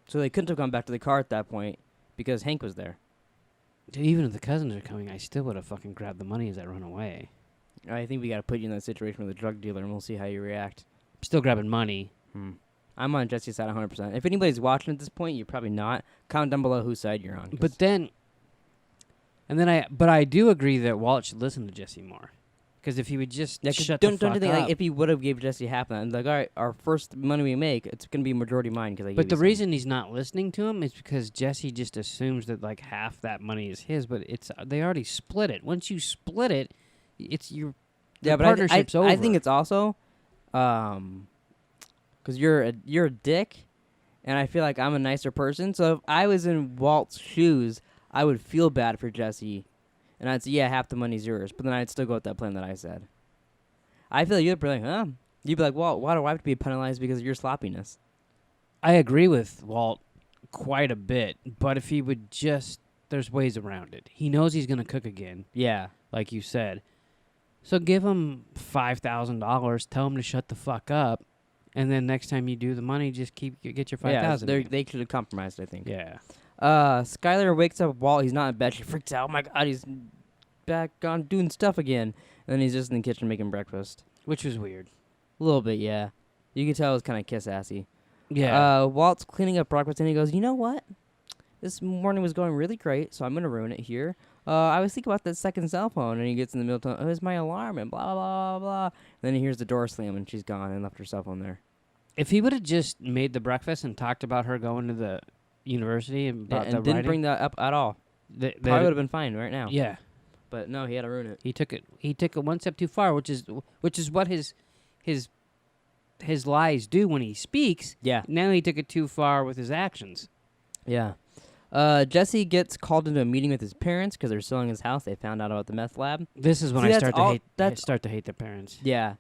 So they couldn't have gone back to the car at that point because Hank was there. Dude, even if the cousins are coming, I still would have fucking grabbed the money as I run away. I think we got to put you in that situation with a drug dealer, and we'll see how you react. Still grabbing money. I'm on Jesse's side 100%. If anybody's watching at this point, you're probably not. Comment down below whose side you're on. But then I do agree that Walt should listen to Jesse more. Because if he would just shut the fuck don't you think, up. like, if he would have gave Jesse half that, and like, all right, our first money we make, it's gonna be majority mine because I. But the reason he's not listening to him is because Jesse just assumes that like half that money is his, but they already split it. Once you split it, it's your partnership's over. I think it's also, because you're a dick, and I feel like I'm a nicer person. So if I was in Walt's shoes, I would feel bad for Jesse. And I'd say, yeah, half the money's yours. But then I'd still go with that plan that I said. I feel like you'd be like, huh? You'd be like, well, why do I have to be penalized because of your sloppiness? I agree with Walt quite a bit. But if he would just, there's ways around it. He knows he's going to cook again. Yeah. Like you said. So give him $5,000. Tell him to shut the fuck up. And then next time you do the money, just get your $5,000. Yeah, they should have compromised, I think. Yeah. Skylar wakes up Walt. He's not in bed. She freaks out. Oh my God, he's back on doing stuff again. And then he's just in the kitchen making breakfast. Which was weird. A little bit, yeah. You can tell it was kind of kiss-assy. Yeah. Walt's cleaning up breakfast, and he goes, you know what? This morning was going really great, so I'm going to ruin it here. I was thinking about that second cell phone, and he gets in the middle of it was my alarm, and blah, blah, blah, blah. And then he hears the door slam, and she's gone and left her cell phone there. If he would have just made the breakfast and talked about her going to the university and about the and didn't writing, bring that up at all. Probably would have been fine right now. Yeah. But no, he had to ruin it. He took it one step too far, which is what his lies do when he speaks. Yeah. Now he took it too far with his actions. Yeah. Jesse gets called into a meeting with his parents because they're selling his house. They found out about the meth lab. This is when See, I that's start to hate their parents. Yeah.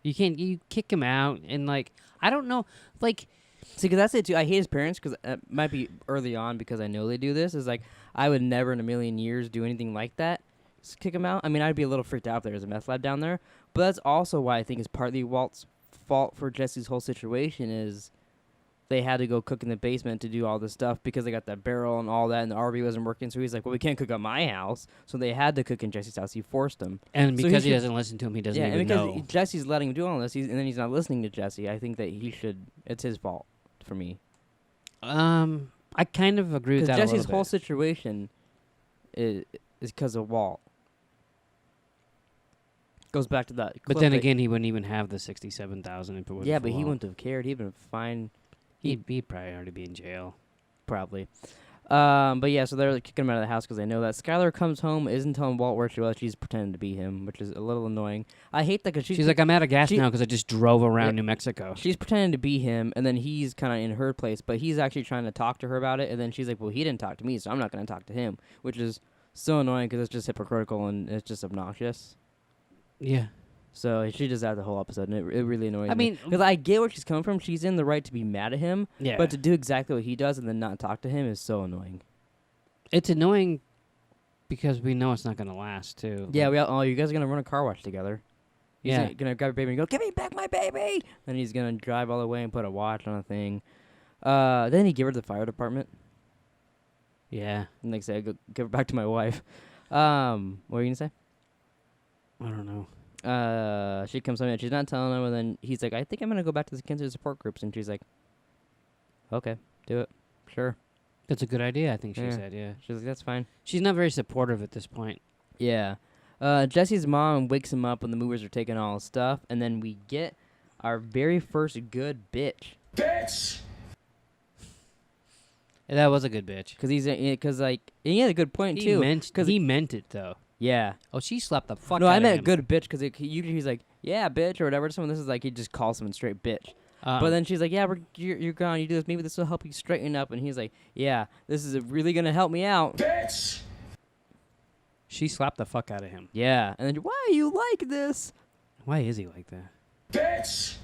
You kick him out and like I don't know like. See, because that's it, too. I hate his parents because it might be early on because I know they do this. Is like, I would never in a million years do anything like that. Just kick him out. I mean, I'd be a little freaked out if there was a meth lab down there. But that's also why I think it's partly Walt's fault for Jesse's whole situation is they had to go cook in the basement to do all this stuff because they got that barrel and all that, and the RV wasn't working. So he's like, well, we can't cook at my house. So they had to cook in Jesse's house. He forced them. And So because he should- doesn't listen to him, he doesn't Yeah, even and because know. Jesse's letting him do all this, and then he's not listening to Jesse, I think that it's his fault for me. I kind of agree with that Because a Jesse's little whole bit. situation is because of Walt. Goes back to that. But clip then that- again, he wouldn't even have the 67,000 if it wasn't. yeah, for but he Walt. wouldn't have cared. He'd been fine, He'd probably already be in jail. probably. But yeah, so they're like, kicking him out of the house because they know that. Skylar comes home, isn't telling Walt where she was. She's pretending to be him, which is a little annoying. I hate that because She's like, I'm out of gas she- now because I just drove around Yeah. New Mexico. she's pretending to be him, and then he's kind of in her place, but he's actually trying to talk to her about it, and then she's like, well, he didn't talk to me, so I'm not going to talk to him, which is so annoying because it's just hypocritical and it's just obnoxious. Yeah. So she does that the whole episode, and it really annoys me. I mean, because I get where she's coming from. She's in the right to be mad at him, yeah. but to do exactly what he does and then not talk to him is so annoying. It's annoying because we know it's not going to last, too. Yeah, you guys are going to run a car wash together. He's Yeah. going to grab your baby and go, give me back my baby! Then he's going to drive all the way and put a watch on a thing. Then he give her to the fire department. Yeah. And they say, go give her back to my wife. What were you going to say? I don't know. She comes home and she's not telling him, and then he's like, I think I'm going to go back to the cancer support groups. And she's like, okay, do it. Sure. That's a good idea, I think she Yeah. said, yeah. She's like, that's fine. She's not very supportive at this point. Yeah. Jesse's mom wakes him up when the movers are taking all his stuff, and then we get our very first good bitch. Bitch! Yeah, that was a good bitch. Because he had a good point, too. He meant it, though. Yeah. Oh, she slapped the fuck No, out I of meant him. good bitch, because usually he's like, yeah, bitch, or whatever. Someone, this is like, he just calls someone straight bitch. But then she's like, yeah, you're gone. You do this. Maybe this will help you straighten up. And he's like, yeah, this is really going to help me out. Bitch! She slapped the fuck out of him. Yeah. And then, why are you like this? Why is he like that? Bitch!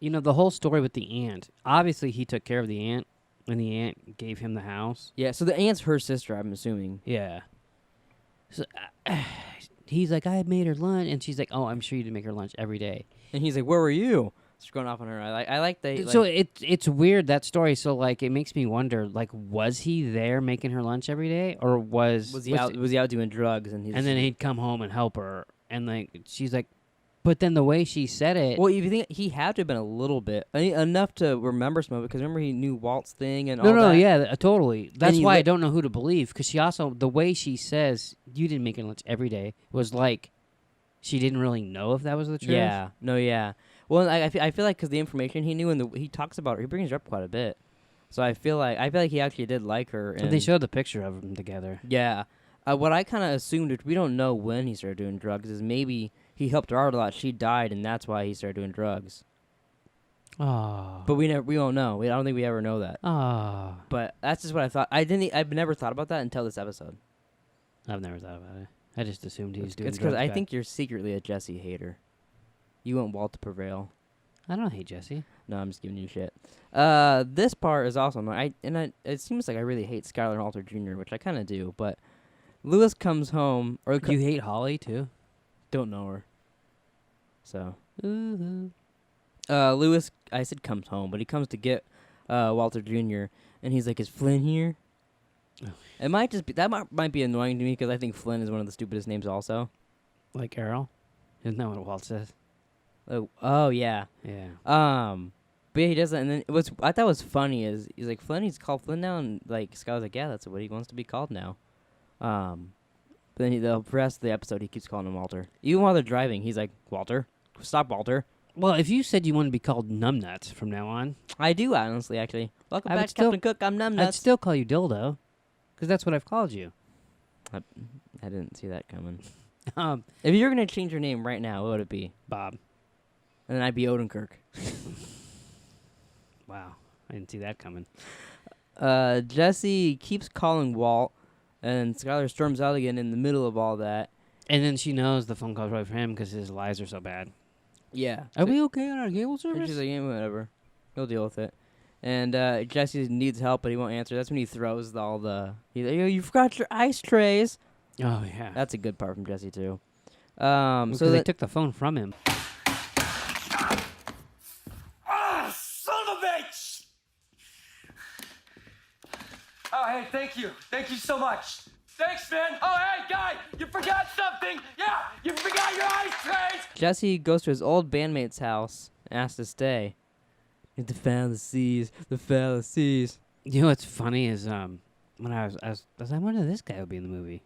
the whole story with the aunt. Obviously, he took care of the aunt, and the aunt gave him the house. Yeah, so the aunt's her sister, I'm assuming. Yeah. So he's like, I made her lunch, and she's like, oh, I'm sure you did make her lunch every day. And he's like, where were you? She's going off on her. I like that. So it's weird, that story. So like, it makes me wonder, like, was he there making her lunch every day, or was he out doing drugs? And then he'd come home and help her, and like she's like, but then the way she said it. Well, if you think he had to have been a little bit enough to remember some of it, because remember he knew Walt's thing and all that. No, yeah, totally. That's why I lit- don't know who to believe, because she also, the way she says you didn't make her lunch every day was like she didn't really know if that was the truth. Yeah, no, yeah. Well, I feel like because the information he knew and he talks about her, he brings her up quite a bit. So I feel like he actually did like her. But And they showed the picture of them together. Yeah. What I kind of assumed, which we don't know when he started doing drugs, is maybe he helped her out a lot. She died, and that's why he started doing drugs. Oh. But we don't know. I don't think we ever know that. Oh. But that's just what I thought. I've never thought about that until this episode. I've never thought about it. I just assumed he was doing It's because drugs I back. think you're secretly a Jesse hater. You want Walt to prevail. I don't hate Jesse. No, I'm just giving you shit. This part is also annoying. It seems like I really hate Skylar Walter Jr., which I kind of do. But Lewis comes home, or You hate Holly too? don't know her. So Ooh. Lewis, I said comes home, but he comes to get Walter Jr. and he's like, "Is Flynn here?" Oh. It might just be might be annoying to me because I think Flynn is one of the stupidest names also. Like Errol? Isn't that what Walt says? Oh yeah. Yeah. But yeah, he does that, and then what's I thought was funny is he's like, Flynn, he's called Flynn now, and like Skylar's like, yeah, that's what he wants to be called now. But then the rest of the episode he keeps calling him Walter. Even while they're driving, he's like, Walter, stop, Walter. Well, if you said you wanted to be called Numbnuts from now on, I do honestly, actually. Welcome I would back, still- Captain Cook. I'm Numbnuts. I'd still call you Dildo, because that's what I've called you. I didn't see that coming. Um, If you were gonna change your name right now, what would it be? Bob. And then I'd be Odenkirk. Wow, I didn't see that coming. Jesse keeps calling Walt, and Skylar storms out again in the middle of all that. And then she knows the phone call's right for him because his lies are so bad. Yeah. Are we okay on our cable And service? she's like, yeah, whatever. He'll deal with it. And Jesse needs help, but he won't answer. That's when he throws all the... He's like, you forgot your ice trays. Oh, yeah. That's a good part from Jesse, too. So So they that, took the phone from him. Ah, son of a bitch! Oh, hey, thank you. Thank you so much. Thanks, man. Oh, hey, guy, you forgot something. Yeah, you forgot your ice trays. Jesse goes to his old bandmate's house and asks to stay. The fallacies, the fallacies. You know what's funny is when I was like, I wonder if this guy would be in the movie.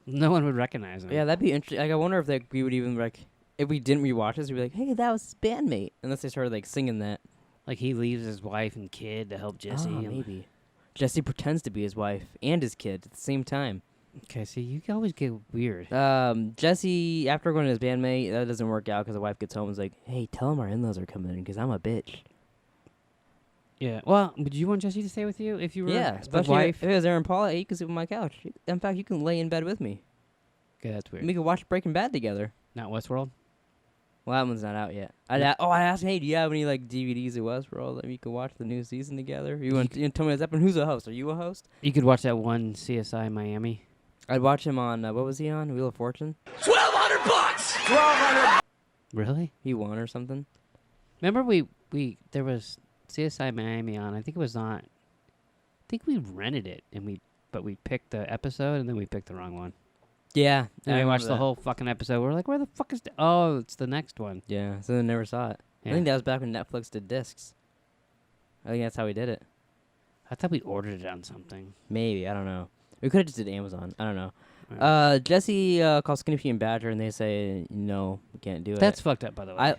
No one would recognize him. Yeah, that'd be interesting. Like, I wonder if we would even, like, if we didn't rewatch this, we'd be like, hey, that was his bandmate. Unless they started, like, singing that. Like he leaves his wife and kid to help Jesse. Oh, and- maybe. Jesse pretends to be his wife and his kid at the same time. Okay, see, you always get weird. Jesse, after going to his bandmate, that doesn't work out because the wife gets home and is like, hey, tell him our in-laws are coming in because I'm a bitch. Yeah. Well, would you want Jesse to stay with you if you were Yeah, the especially wife? if it was Aaron Paula, you can sleep on my couch. In fact, you can lay in bed with me. Okay, that's weird. We can watch Breaking Bad together. Not Westworld? Well, that one's not out yet. I asked him, hey, do you have any like DVDs of Westworld that we could watch the new season together? You want to tell me what's up? And who's a host? Are you a host? You could watch that one CSI Miami. I'd watch him on, what was he on? Wheel of Fortune? $1,200. Really? He won or something? Remember there was CSI Miami on. I think it was on. I think we rented it but we picked the episode and then we picked the wrong one. Yeah. And I we watched remember the that. whole fucking episode. We're like, where the fuck is oh, it's the next one. Yeah, so they never saw it. Yeah. I think that was back when Netflix did discs. I think that's how we did it. I thought we ordered it on something. Maybe, I don't know. We could have just did Amazon. I don't know. Right. Jesse calls Skinny Pete and Badger, and they say, no, we can't do That's it. fucked up, by the way.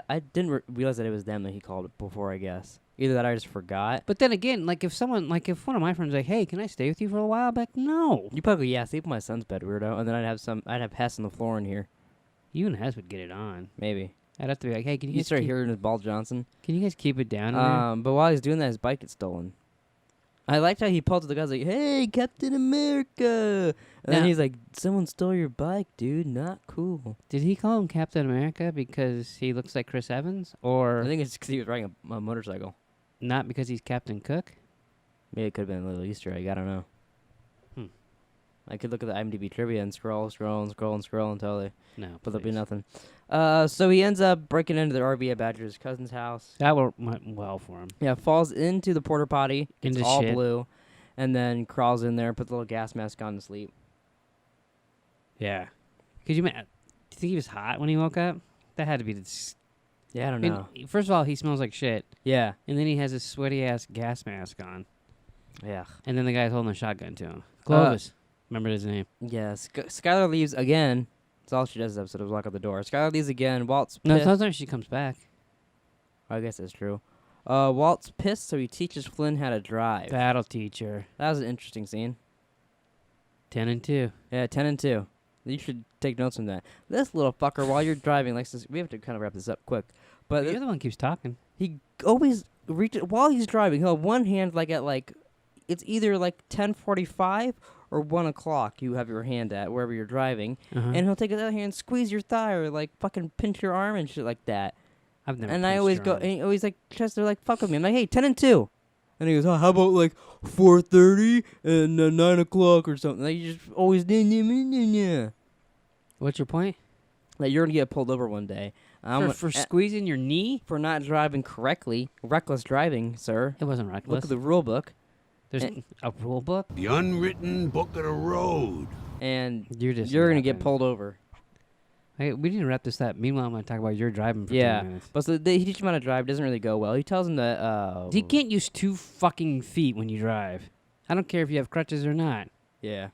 I didn't realize that it was them that he called it before, I guess. Either that or I just forgot. But then again, if one of my friends was like, hey, can I stay with you for a while? I'd be like, no. You probably, sleep in my son's bed, weirdo. And then I'd have Hess on the floor in here. You and Hess would get it on. Maybe. I'd have to be like, hey, can you You guys start keep, hearing his Ball Johnson. can you guys keep it down? in there? But while he's doing that, his bike gets stolen. I liked how he pulled to the guys like, "Hey, Captain America!" And then Now- he's like, "Someone stole your bike, dude. Not cool." Did he call him Captain America because he looks like Chris Evans, or I think it's because he was riding a motorcycle. not because he's Captain Cook? Maybe it could have been a little Easter egg. I don't know. Hmm. I could look at the IMDb trivia and scroll until they, No, but there'll be please. nothing. So he ends up breaking into the RV at Badger's cousin's house. That went well for him. Yeah, falls into the porta potty. It's Into all shit. blue, and then crawls in there, puts a little gas mask on to sleep. Yeah. Could you do you think he was hot when he woke up? That had to be Yeah, I don't know. First of all, he smells like shit, Yeah, and then he has a sweaty ass gas mask on, yeah, and then the guy's holding a shotgun to him. Clovis, remember his name? yeah. Skylar leaves again. That's all she does this episode is lock up the door. Skylar leaves again. Walt's No, pissed. sometimes she comes back. I guess that's true. Walt's pissed, so he teaches Flynn how to drive. That'll teach her. That was an interesting scene. 10 and 2. Yeah, 10 and 2. You should take notes from that. This little fucker, while you're driving, likes to. We have to kind of wrap this up quick. But The other one keeps talking. he always reaches while he's driving. He'll have one hand like at it's either like 10:45 or 1 o'clock. You have your hand at wherever you're driving, Uh-huh. and he'll take his other hand, squeeze your thigh, or like fucking pinch your arm and shit like that. I've never. And I pinched always her go, arm. and he always like tries to like fuck with me. I'm like, hey, 10 and 2. And he goes, oh, how about like 4:30 and 9 o'clock or something? Like, you just always, yeah. What's your point? Like, you're going to get pulled over one day. For squeezing your knee? For not driving correctly. Reckless driving, sir. It wasn't reckless. Look at the rule book. There's a rule book. The unwritten book of the road. And You're just you're going to get yapping. pulled over. Hey, we need to wrap this up. Meanwhile, I'm going to talk about your driving for Yeah. 10 minutes. But so he teaches him how to drive. Doesn't really go well. He tells him that... You can't use 2 fucking feet when you drive. I don't care if you have crutches or not. Yeah.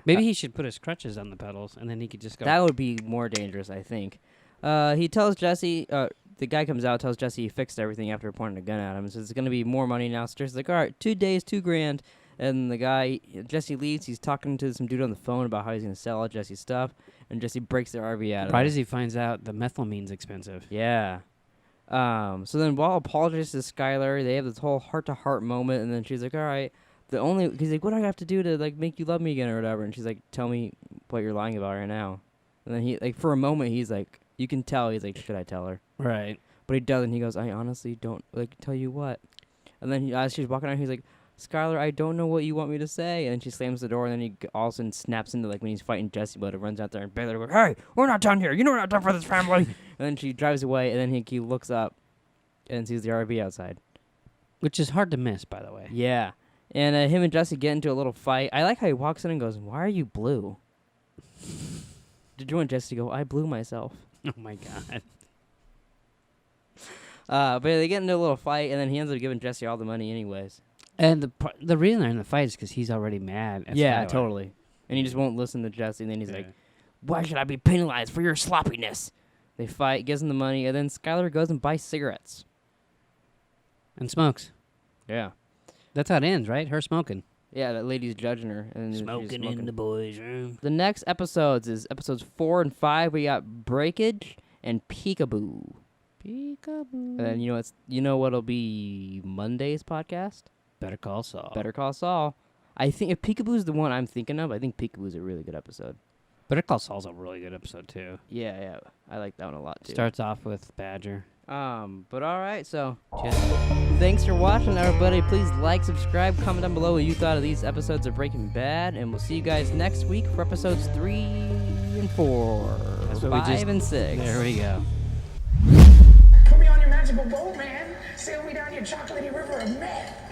Maybe he should put his crutches on the pedals, and then he could just go. That would be more dangerous, I think. He tells Jesse, the guy comes out, tells Jesse he fixed everything after pointing a gun at him. Says it's going to be more money now. So Jesse's like, all right, 2 days, $2,000. And the guy, Jesse leaves. He's talking to some dude on the phone about how he's going to sell all Jesse's stuff. And Jesse breaks their RV out of Right it. as he finds out the methylamine's expensive. Yeah. So then Walt apologizes to Skylar. They have this whole heart-to-heart moment. And then she's like, all right. He's like, what do I have to do to like make you love me again or whatever? And she's like, tell me what you're lying about right now. And then he, like, for a moment, he's like, you can tell, he's like, should I tell her? Right. But he doesn't. He goes, I honestly don't, like, tell you what. And then as she's walking out, he's like, Skylar, I don't know what you want me to say. And then she slams the door, and then he all of a sudden snaps into, like, when he's fighting Jesse, but it runs out there and Baylor goes, hey, we're not done here. You know we're not done for this family. And then she drives away, and then he looks up and sees the RV outside. Which is hard to miss, by the way. Yeah. And him and Jesse get into a little fight. I like how he walks in and goes, why are you blue? Did you want Jesse to go, I blew myself? Oh, my God. But they get into a little fight, and then he ends up giving Jesse all the money anyways. And the reason they're in the fight is because he's already mad at Yeah, Skylar. totally. And he just won't listen to Jesse, and then he's Yeah. like, why should I be penalized for your sloppiness? They fight, gives him the money, and then Skylar goes and buys cigarettes. And smokes. Yeah. That's how it ends, right? Her smoking. Yeah, that lady's judging her. And she's smoking. boys' room. The next episodes is episodes 4 and 5. We got Breakage and Peekaboo. Peekaboo. And then you know what'll be Monday's podcast? Better Call Saul. Better Call Saul. I think if Peekaboo's the one I'm thinking of, I think Peekaboo's a really good episode. Better Call Saul's a really good episode, too. Yeah, I like that one a lot too. Starts off with Badger. But all right, so Just thanks for watching, everybody. Please like, subscribe, comment down below what you thought of these episodes of Breaking Bad, and we'll see you guys next week for episodes 3 and 4, That's what we 5 just- and 6. there we go. Put me on your magical boat, man. Sail me down your chocolatey river of meth.